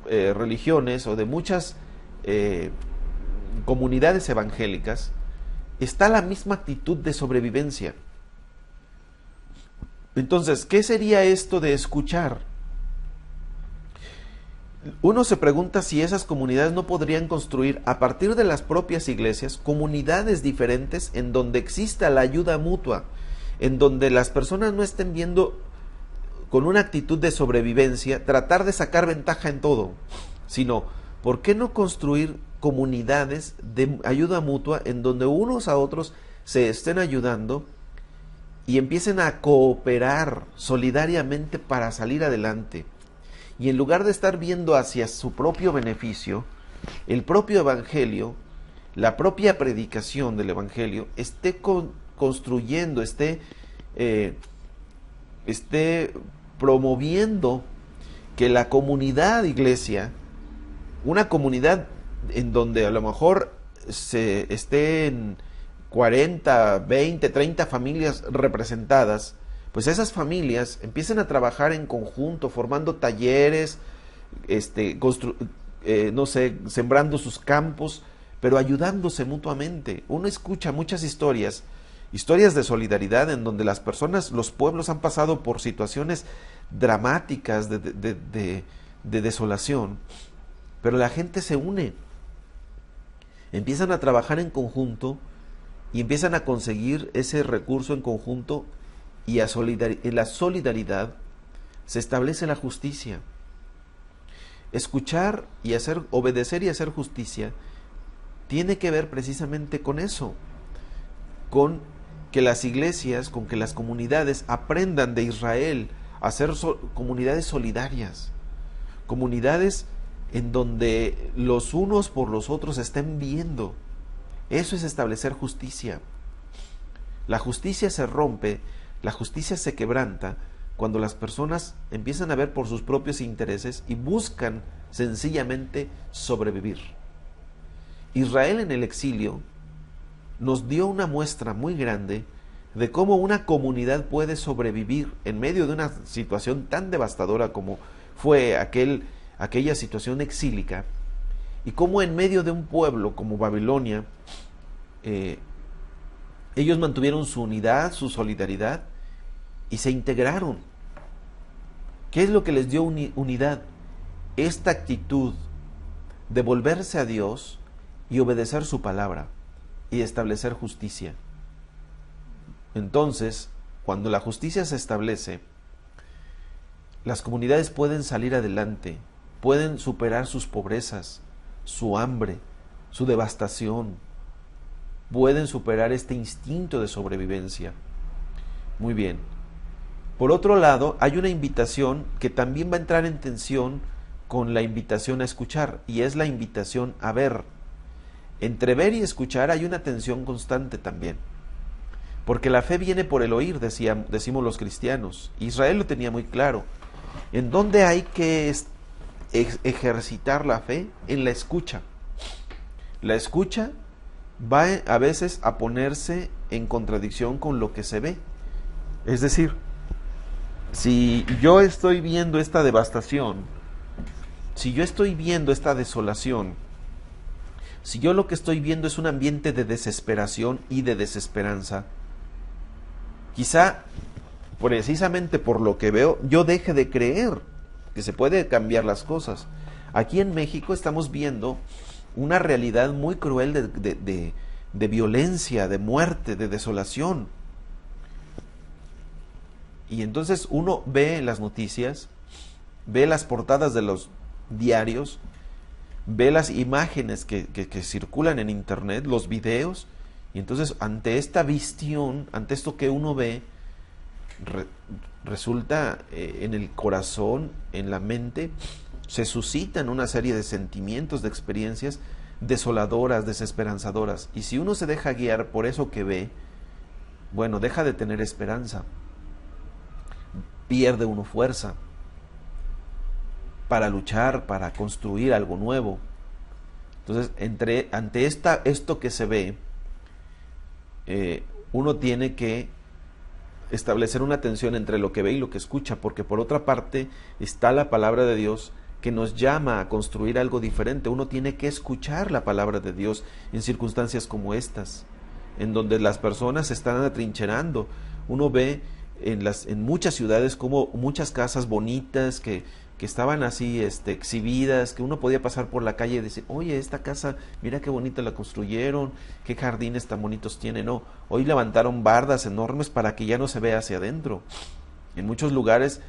religiones o de muchas comunidades evangélicas, está la misma actitud de sobrevivencia. Entonces, ¿qué sería esto de escuchar? Uno se pregunta si esas comunidades no podrían construir, a partir de las propias iglesias, comunidades diferentes en donde exista la ayuda mutua, en donde las personas no estén viendo con una actitud de sobrevivencia, tratar de sacar ventaja en todo, sino, ¿por qué no construir comunidades de ayuda mutua en donde unos a otros se estén ayudando y empiecen a cooperar solidariamente para salir adelante? Y en lugar de estar viendo hacia su propio beneficio, el propio evangelio, la propia predicación del evangelio, esté construyendo, esté promoviendo que la comunidad iglesia, una comunidad en donde a lo mejor se estén 40, 20, 30 familias representadas, pues esas familias empiezan a trabajar en conjunto, formando talleres, no sé, sembrando sus campos, pero ayudándose mutuamente. Uno escucha muchas historias de solidaridad en donde las personas, los pueblos han pasado por situaciones dramáticas de desolación, pero la gente se une, empiezan a trabajar en conjunto y empiezan a conseguir ese recurso en conjunto, y en la solidaridad se establece la justicia. Escuchar y obedecer y hacer justicia tiene que ver precisamente con eso, con que las iglesias, con que las comunidades aprendan de Israel a ser comunidades solidarias, comunidades en donde los unos por los otros estén viendo. Eso es establecer justicia. La justicia se rompe, la justicia se quebranta cuando las personas empiezan a ver por sus propios intereses y buscan sencillamente sobrevivir. Israel en el exilio nos dio una muestra muy grande de cómo una comunidad puede sobrevivir en medio de una situación tan devastadora como fue aquella situación exílica, y cómo en medio de un pueblo como Babilonia, ellos mantuvieron su unidad, su solidaridad, y se integraron. ¿Qué es lo que les dio unidad? Esta actitud de volverse a Dios y obedecer su palabra y establecer justicia. Entonces, cuando la justicia se establece, las comunidades pueden salir adelante, pueden superar sus pobrezas, su hambre, su devastación, pueden superar este instinto de sobrevivencia. Muy bien. Por otro lado, hay una invitación que también va a entrar en tensión con la invitación a escuchar, y es la invitación a ver. Entre ver y escuchar hay una tensión constante también, porque la fe viene por el oír, decimos los cristianos. Israel lo tenía muy claro. ¿En dónde hay que ejercitar la fe? En la escucha. La escucha va a veces a ponerse en contradicción con lo que se ve. Es decir, si yo estoy viendo esta devastación, si yo estoy viendo esta desolación, Si yo lo que estoy viendo es un ambiente de desesperación y de desesperanza, quizá precisamente por lo que veo, yo deje de creer que se puede cambiar las cosas. Aquí en México estamos viendo una realidad muy cruel de violencia, de muerte, de desolación. Y entonces uno ve las noticias, ve las portadas de los diarios, ve las imágenes que circulan en internet, los videos, y entonces ante esta visión, ante esto que uno ve, resulta en el corazón, en la mente, se suscitan una serie de sentimientos, de experiencias desoladoras, desesperanzadoras. Y si uno se deja guiar por eso que ve, bueno, deja de tener esperanza, pierde uno fuerza para luchar, para construir algo nuevo. Entonces, ante esto que se ve, uno tiene que establecer una tensión entre lo que ve y lo que escucha, porque por otra parte está la palabra de Dios que nos llama a construir algo diferente. Uno tiene que escuchar la palabra de Dios en circunstancias como estas, en donde las personas se están atrincherando. Uno ve en muchas ciudades como muchas casas bonitas que estaban así exhibidas, que uno podía pasar por la calle y decir, oye, esta casa, mira qué bonita la construyeron, qué jardines tan bonitos tiene. No, hoy levantaron bardas enormes para que ya no se vea hacia adentro. En muchos lugares,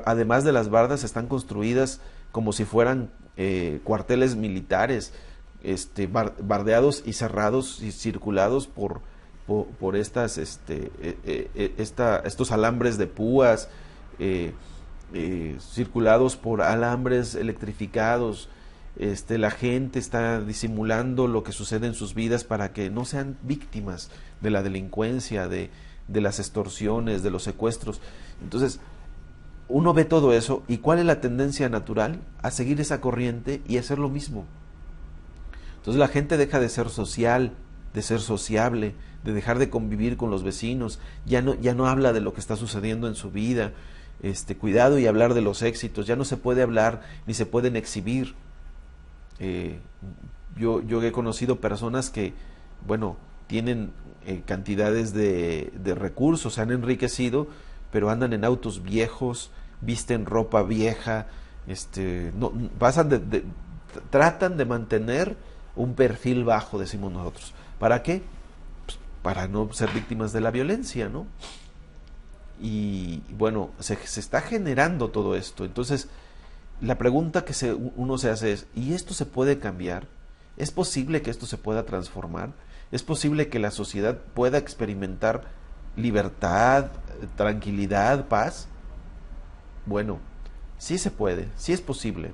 además de las bardas, están construidas como si fueran cuarteles militares, bardeados y cerrados y circulados por estos alambres de púas, circulados por alambres electrificados. La gente está disimulando lo que sucede en sus vidas para que no sean víctimas de la delincuencia, de las extorsiones, de los secuestros. Entonces, uno ve todo eso, y ¿cuál es la tendencia natural? A seguir esa corriente y hacer lo mismo. Entonces la gente deja de ser social, de ser sociable, de dejar de convivir con los vecinos, ya no habla de lo que está sucediendo en su vida. Cuidado y hablar de los éxitos, ya no se puede hablar ni se pueden exhibir. Yo he conocido personas que, bueno, tienen cantidades de recursos, se han enriquecido, pero andan en autos viejos, visten ropa vieja, tratan de mantener un perfil bajo, decimos nosotros. ¿Para qué? Pues para no ser víctimas de la violencia, ¿no? Y bueno, se está generando todo esto. Entonces, la pregunta que uno se hace es, ¿y esto se puede cambiar? ¿Es posible que esto se pueda transformar? ¿Es posible que la sociedad pueda experimentar libertad, tranquilidad, paz? Bueno, sí se puede, sí es posible,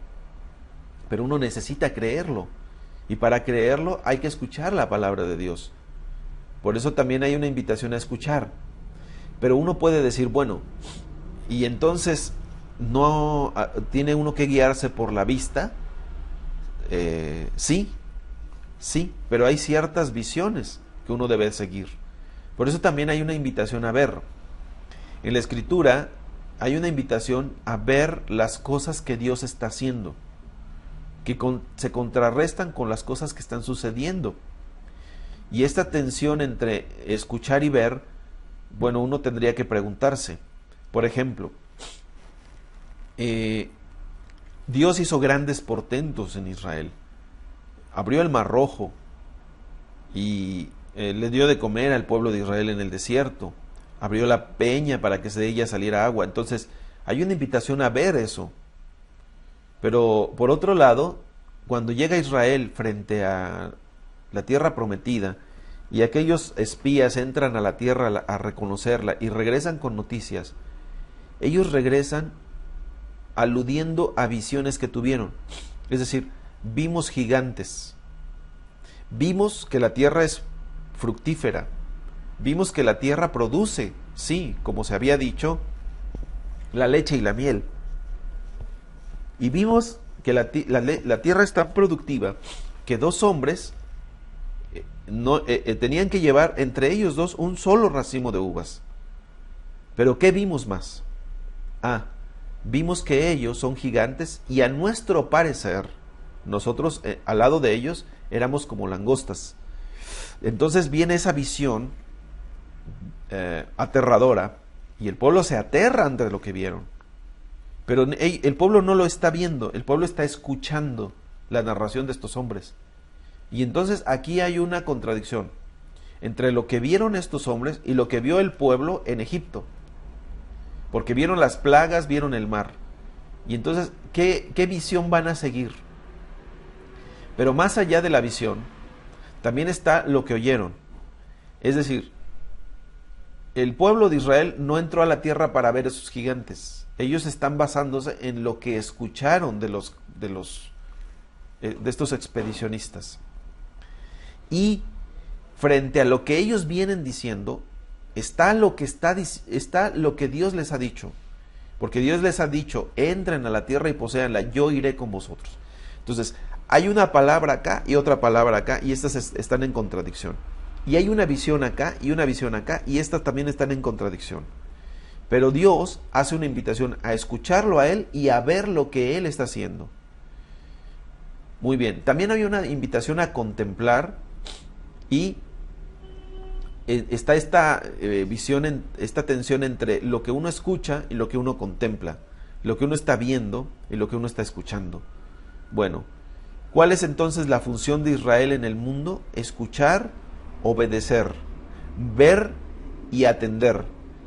pero uno necesita creerlo, y para creerlo hay que escuchar la palabra de Dios. Por eso también hay una invitación a escuchar. Pero uno puede decir, bueno, y entonces no tiene uno que guiarse por la vista. Sí, pero hay ciertas visiones que uno debe seguir. Por eso también hay una invitación a ver. En la Escritura hay una invitación a ver las cosas que Dios está haciendo, que se contrarrestan con las cosas que están sucediendo. Y esta tensión entre escuchar y ver, bueno, uno tendría que preguntarse, por ejemplo, Dios hizo grandes portentos en Israel, abrió el Mar Rojo y le dio de comer al pueblo de Israel en el desierto, abrió la peña para que de ella saliera agua. Entonces hay una invitación a ver eso. Pero por otro lado, cuando llega Israel frente a la tierra prometida, y aquellos espías entran a la tierra a reconocerla y regresan con noticias, ellos regresan aludiendo a visiones que tuvieron. Es decir, vimos gigantes, vimos que la tierra es fructífera, vimos que la tierra produce, sí, como se había dicho, la leche y la miel, y vimos que la tierra es tan productiva que dos hombres tenían que llevar entre ellos dos un solo racimo de uvas. Pero ¿qué vimos más? Vimos que ellos son gigantes y a nuestro parecer Nosotros, al lado de ellos, éramos como langostas. Entonces viene esa visión aterradora, y el pueblo se aterra ante lo que vieron. Pero el pueblo no lo está viendo, el pueblo está escuchando la narración de estos hombres. Y entonces aquí hay una contradicción entre lo que vieron estos hombres y lo que vio el pueblo en Egipto. Porque vieron las plagas, vieron el mar. Y entonces, ¿qué visión van a seguir? Pero más allá de la visión, también está lo que oyeron. Es decir, el pueblo de Israel no entró a la tierra para ver esos gigantes. Ellos están basándose en lo que escucharon de estos expedicionistas. Y frente a lo que ellos vienen diciendo, está lo que Dios les ha dicho. Porque Dios les ha dicho, entren a la tierra y poséanla, yo iré con vosotros. Entonces, hay una palabra acá y otra palabra acá, y estas están en contradicción. Y hay una visión acá y una visión acá, y estas también están en contradicción. Pero Dios hace una invitación a escucharlo a Él y a ver lo que Él está haciendo. Muy bien, también hay una invitación a contemplar, y está esta visión, esta tensión entre lo que uno escucha y lo que uno contempla, lo que uno está viendo y lo que uno está escuchando. Bueno, ¿cuál es entonces la función de Israel en el mundo? Escuchar, obedecer, ver y atender,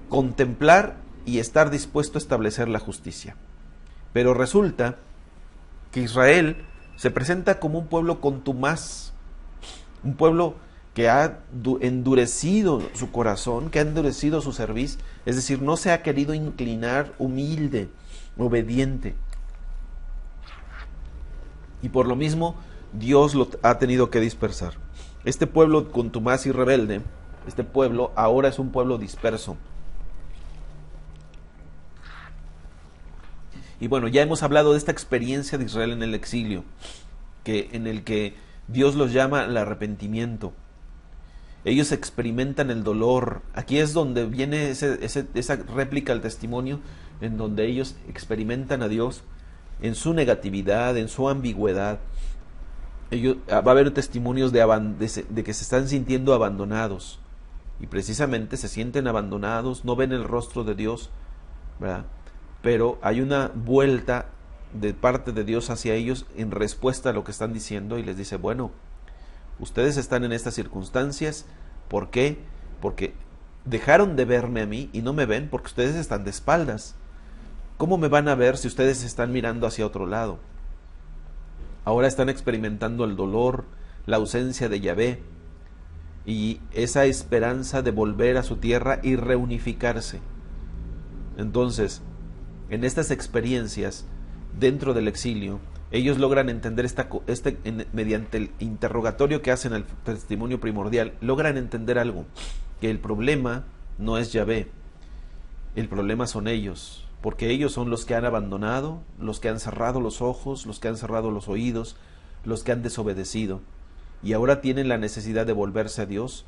contemplar y estar dispuesto a establecer la justicia. Pero resulta que Israel se presenta como un pueblo contumaz, un pueblo que ha endurecido su corazón, que ha endurecido su cerviz, es decir, no se ha querido inclinar, humilde, obediente. Y por lo mismo, Dios lo ha tenido que dispersar. Este pueblo contumaz y rebelde, este pueblo ahora es un pueblo disperso. Y bueno, ya hemos hablado de esta experiencia de Israel en el exilio, en el que Dios los llama al arrepentimiento. Ellos experimentan el dolor. Aquí es donde viene esa réplica al testimonio, en donde ellos experimentan a Dios en su negatividad, en su ambigüedad. Va a haber testimonios de que se están sintiendo abandonados. Y precisamente se sienten abandonados, no ven el rostro de Dios, ¿verdad? Pero hay una vuelta de parte de Dios hacia ellos en respuesta a lo que están diciendo, y les dice, bueno, ustedes están en estas circunstancias, ¿por qué? Porque dejaron de verme a mí y no me ven porque ustedes están de espaldas. ¿Cómo me van a ver si ustedes están mirando hacia otro lado? Ahora están experimentando el dolor, la ausencia de Yahvé y esa esperanza de volver a su tierra y reunificarse. Entonces, en estas experiencias dentro del exilio, ellos logran entender mediante el interrogatorio que hacen al testimonio primordial, logran entender algo, que el problema no es Yahvé, el problema son ellos, porque ellos son los que han abandonado, los que han cerrado los ojos, los que han cerrado los oídos, los que han desobedecido, y ahora tienen la necesidad de volverse a Dios,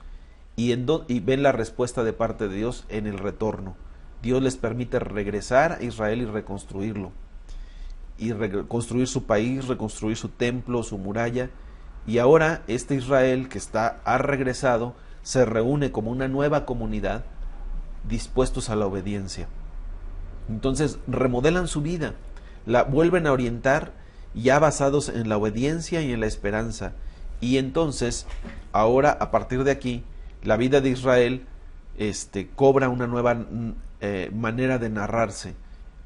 y ven la respuesta de parte de Dios en el retorno. Dios les permite regresar a Israel y reconstruirlo, y reconstruir su país, reconstruir su templo, su muralla, y ahora este Israel que ha regresado se reúne como una nueva comunidad dispuestos a la obediencia. Entonces remodelan su vida, la vuelven a orientar ya basados en la obediencia y en la esperanza, y entonces ahora a partir de aquí la vida de Israel cobra una nueva manera de narrarse.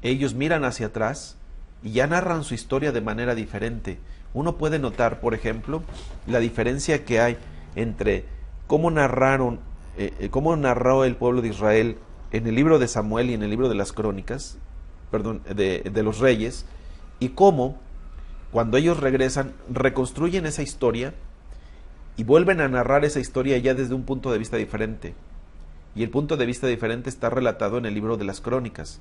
Ellos miran hacia atrás y ya narran su historia de manera diferente. Uno puede notar, por ejemplo, la diferencia que hay entre cómo narró el pueblo de Israel en el libro de Samuel y en el libro de las crónicas, de los reyes, y cómo cuando ellos regresan reconstruyen esa historia y vuelven a narrar esa historia ya desde un punto de vista diferente. Y el punto de vista diferente está relatado en el libro de las crónicas.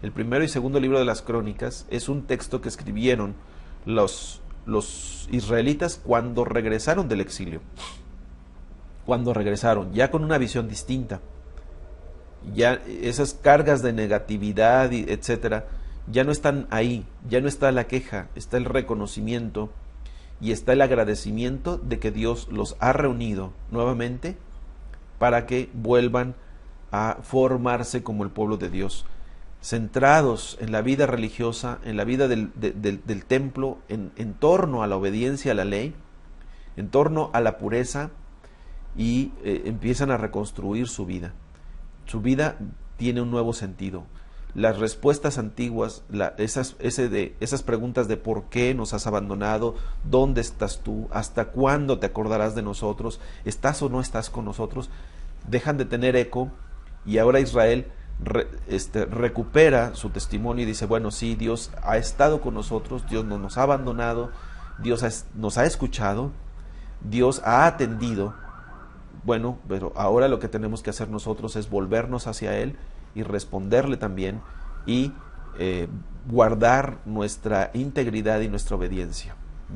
El primero y segundo libro de las crónicas es un texto que escribieron los israelitas cuando regresaron del exilio. Cuando regresaron, ya con una visión distinta. Ya esas cargas de negatividad, etcétera, ya no están ahí, ya no está la queja, está el reconocimiento y está el agradecimiento de que Dios los ha reunido nuevamente para que vuelvan a formarse como el pueblo de Dios, centrados en la vida religiosa, en la vida del templo, en torno a la obediencia a la ley, en torno a la pureza, y empiezan a reconstruir su vida. Su vida tiene un nuevo sentido. Las respuestas antiguas, esas preguntas de por qué nos has abandonado, dónde estás tú, hasta cuándo te acordarás de nosotros, estás o no estás con nosotros, dejan de tener eco, y ahora Israel recupera su testimonio y dice, bueno, sí, Dios ha estado con nosotros, Dios no nos ha abandonado, Dios nos ha escuchado, Dios ha atendido. Bueno, pero ahora lo que tenemos que hacer nosotros es volvernos hacia Él y responderle también, y guardar nuestra integridad y nuestra obediencia.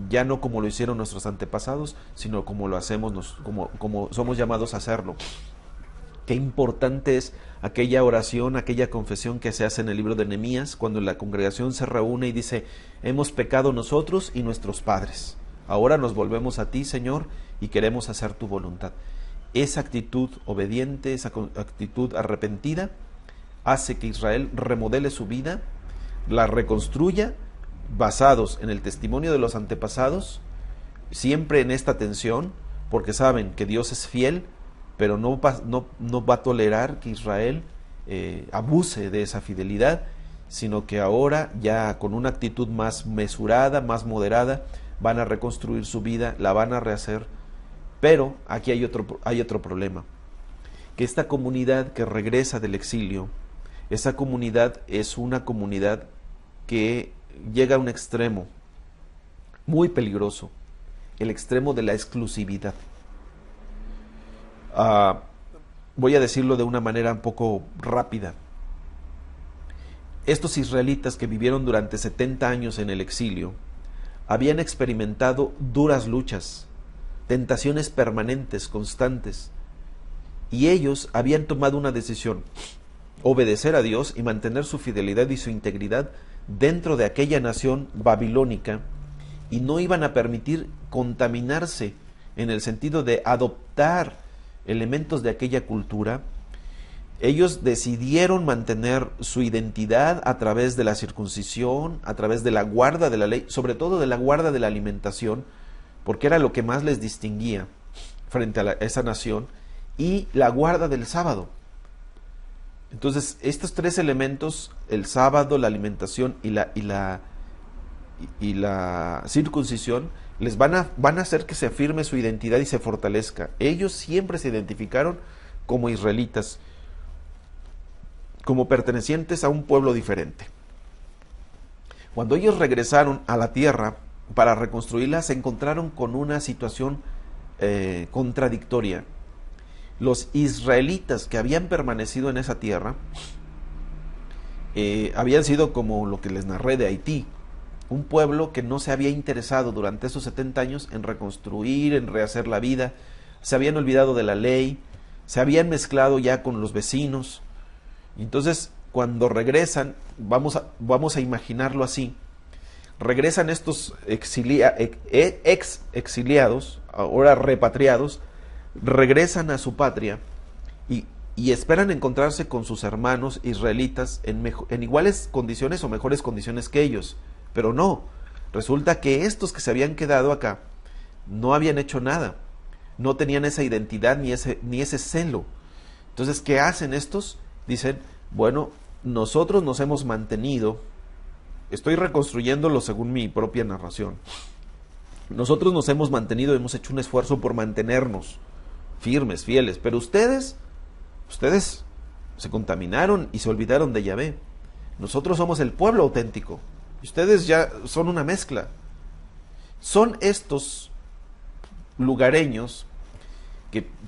Ya no como lo hicieron nuestros antepasados, sino como lo hacemos, como somos llamados a hacerlo. Qué importante es aquella oración, aquella confesión que se hace en el libro de Nehemías, cuando la congregación se reúne y dice, hemos pecado nosotros y nuestros padres. Ahora nos volvemos a ti, Señor, y queremos hacer tu voluntad. Esa actitud obediente, esa actitud arrepentida, hace que Israel remodele su vida, la reconstruya, basados en el testimonio de los antepasados, siempre en esta tensión, porque saben que Dios es fiel, pero no va a tolerar que Israel abuse de esa fidelidad, sino que ahora, ya con una actitud más mesurada, más moderada, van a reconstruir su vida, la van a rehacer. Pero aquí hay otro problema, que esta comunidad que regresa del exilio, esa comunidad es una comunidad que llega a un extremo muy peligroso, el extremo de la exclusividad. Voy a decirlo de una manera un poco rápida. Estos israelitas que vivieron durante 70 años en el exilio habían experimentado duras luchas, tentaciones permanentes, constantes, y ellos habían tomado una decisión: obedecer a Dios y mantener su fidelidad y su integridad dentro de aquella nación babilónica, y no iban a permitir contaminarse en el sentido de adoptar elementos de aquella cultura. Ellos decidieron mantener su identidad a través de la circuncisión, a través de la guarda de la ley, sobre todo de la guarda de la alimentación, porque era lo que más les distinguía frente a esa nación, y la guarda del sábado. Entonces, estos tres elementos, el sábado, la alimentación y la circuncisión, les van a hacer que se afirme su identidad y se fortalezca. Ellos siempre se identificaron como israelitas, como pertenecientes a un pueblo diferente. Cuando ellos regresaron a la tierra para reconstruirla, se encontraron con una situación contradictoria. Los israelitas que habían permanecido en esa tierra habían sido como lo que les narré de Haití, un pueblo que no se había interesado durante esos 70 años en reconstruir, en rehacer la vida. Se habían olvidado de la ley, se habían mezclado ya con los vecinos. Entonces, cuando regresan, vamos a imaginarlo así, regresan estos ex exiliados, ahora repatriados, regresan a su patria y esperan encontrarse con sus hermanos israelitas en iguales condiciones o mejores condiciones que ellos. Pero no, resulta que estos que se habían quedado acá no habían hecho nada, no tenían esa identidad ni ese celo. Entonces, ¿qué hacen estos? Dicen, bueno, nosotros nos hemos mantenido, estoy reconstruyéndolo según mi propia narración, nosotros nos hemos mantenido, hemos hecho un esfuerzo por mantenernos firmes, fieles, pero ustedes se contaminaron y se olvidaron de Yahvé. Nosotros somos el pueblo auténtico, ustedes ya son una mezcla. Son estos lugareños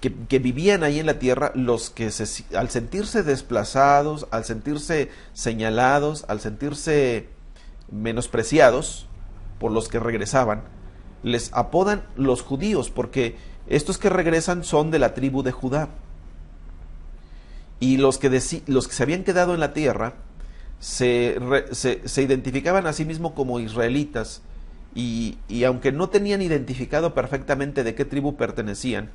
que vivían ahí en la tierra los que al sentirse desplazados, al sentirse señalados, al sentirse menospreciados por los que regresaban, les apodan los judíos, porque estos que regresan son de la tribu de Judá. Y los que se habían quedado en la tierra se identificaban a sí mismos como israelitas, y aunque no tenían identificado perfectamente de qué tribu pertenecían,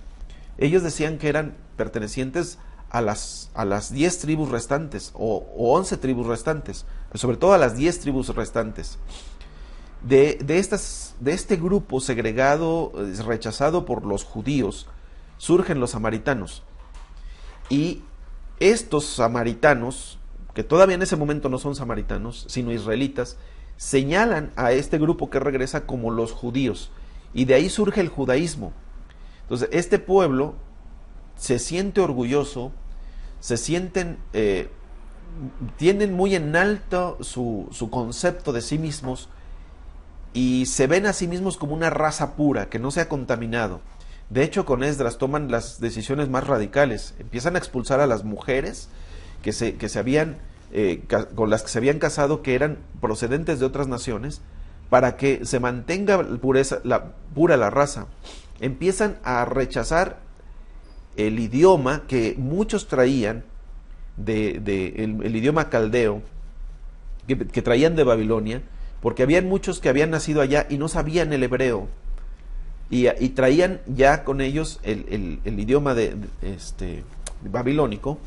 ellos decían que eran pertenecientes a las 10 tribus restantes, o 11 tribus restantes, sobre todo a las 10 tribus restantes. De este grupo segregado, rechazado por los judíos, surgen los samaritanos. Y estos samaritanos, que todavía en ese momento no son samaritanos, sino israelitas, señalan a este grupo que regresa como los judíos. Y de ahí surge el judaísmo. Entonces, este pueblo se siente orgulloso, tienen muy en alto su concepto de sí mismos y se ven a sí mismos como una raza pura, que no se ha contaminado. De hecho, con Esdras toman las decisiones más radicales. Empiezan a expulsar a las mujeres con las que se habían casado, que eran procedentes de otras naciones, para que se mantenga pura la raza. Empiezan a rechazar el idioma que muchos traían, el idioma caldeo, que traían de Babilonia, porque habían muchos que habían nacido allá y no sabían el hebreo, y traían ya con ellos el idioma babilónico,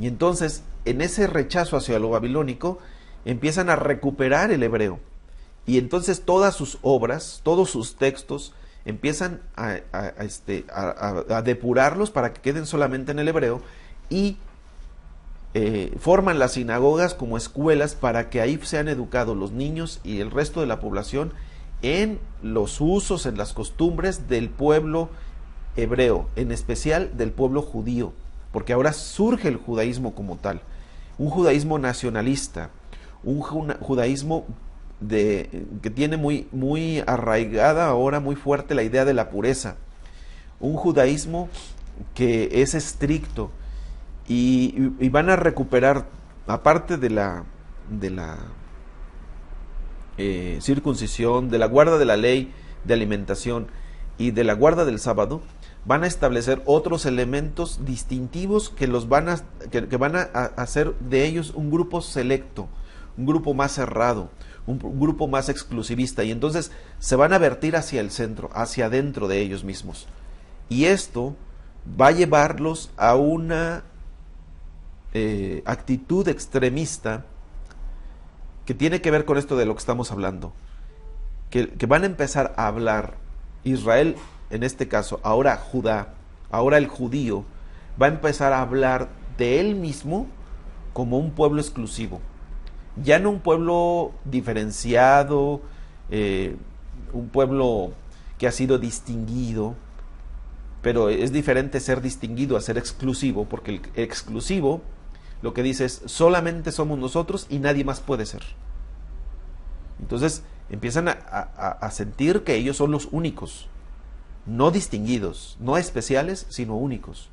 y entonces en ese rechazo hacia lo babilónico empiezan a recuperar el hebreo, y entonces todas sus obras, todos sus textos empiezan a depurarlos para que queden solamente en el hebreo, y forman las sinagogas como escuelas para que ahí sean educados los niños y el resto de la población en los usos, en las costumbres del pueblo hebreo, en especial del pueblo judío, porque ahora surge el judaísmo como tal, un judaísmo nacionalista, un judaísmo que tiene muy arraigada ahora, muy fuerte la idea de la pureza, un judaísmo que es estricto, y van a recuperar, aparte de la circuncisión, de la guarda de la ley de alimentación y de la guarda del sábado, van a establecer otros elementos distintivos que van a hacer de ellos un grupo selecto, un grupo más cerrado, un grupo más exclusivista, y entonces se van a vertir hacia el centro, hacia adentro de ellos mismos. Y esto va a llevarlos a una actitud extremista que tiene que ver con esto de lo que estamos hablando, que van a empezar a hablar Israel, en este caso, ahora Judá, ahora el judío, va a empezar a hablar de él mismo como un pueblo exclusivo, ya no un pueblo diferenciado, un pueblo que ha sido distinguido, pero es diferente ser distinguido a ser exclusivo, porque el exclusivo lo que dice es solamente somos nosotros y nadie más puede ser. Entonces empiezan a sentir que ellos son los únicos, no distinguidos, no especiales, sino únicos.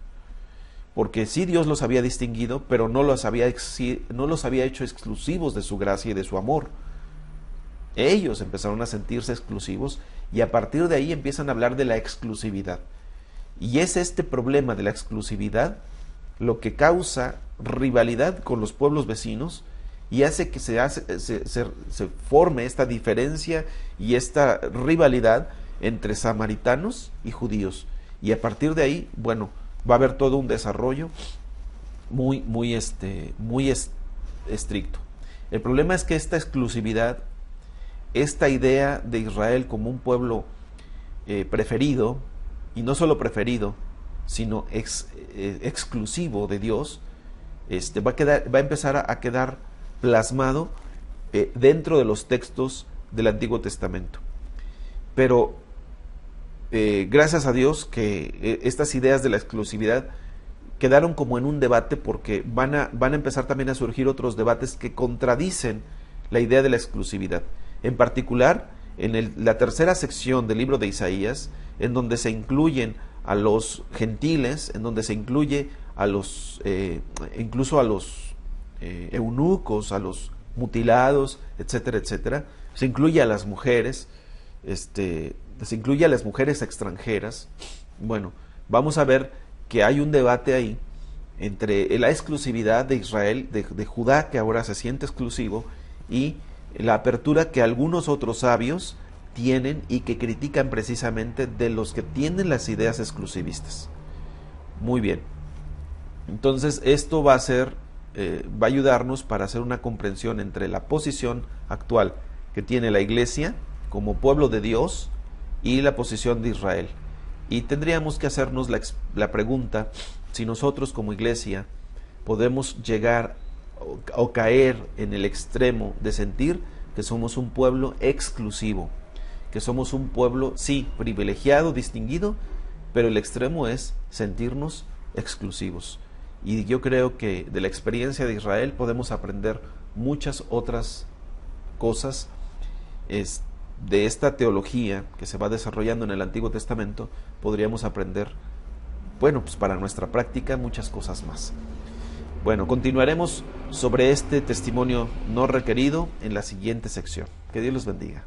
Porque sí, Dios los había distinguido, pero no los había hecho exclusivos de su gracia y de su amor. Ellos empezaron a sentirse exclusivos y a partir de ahí empiezan a hablar de la exclusividad. Y es este problema de la exclusividad lo que causa rivalidad con los pueblos vecinos y hace que se forme esta diferencia y esta rivalidad entre samaritanos y judíos. Y a partir de ahí, bueno, va a haber todo un desarrollo muy estricto. El problema es que esta exclusividad, esta idea de Israel como un pueblo preferido, y no solo preferido, sino exclusivo de Dios, va a empezar a quedar plasmado dentro de los textos del Antiguo Testamento. Pero gracias a Dios que estas ideas de la exclusividad quedaron como en un debate, porque van a empezar también a surgir otros debates que contradicen la idea de la exclusividad. En particular, en la tercera sección del libro de Isaías, en donde se incluyen a los gentiles, en donde se incluye a incluso a los eunucos, a los mutilados, etcétera, etcétera. Se incluye a las mujeres, se incluye a las mujeres extranjeras. Bueno, vamos a ver que hay un debate ahí entre la exclusividad de Israel, de Judá, que ahora se siente exclusivo, y la apertura que algunos otros sabios tienen y que critican precisamente de los que tienen las ideas exclusivistas. Muy bien. Entonces esto va a ayudarnos para hacer una comprensión entre la posición actual que tiene la Iglesia como pueblo de Dios y la posición de Israel. Y tendríamos que hacernos la pregunta si nosotros como Iglesia podemos llegar o caer en el extremo de sentir que somos un pueblo exclusivo, que somos un pueblo, sí, privilegiado, distinguido, pero el extremo es sentirnos exclusivos. Y yo creo que de la experiencia de Israel podemos aprender muchas otras cosas de esta teología que se va desarrollando en el Antiguo Testamento. Podríamos aprender, bueno, pues para nuestra práctica muchas cosas más. Bueno, continuaremos sobre este testimonio no requerido en la siguiente sección. Que Dios los bendiga.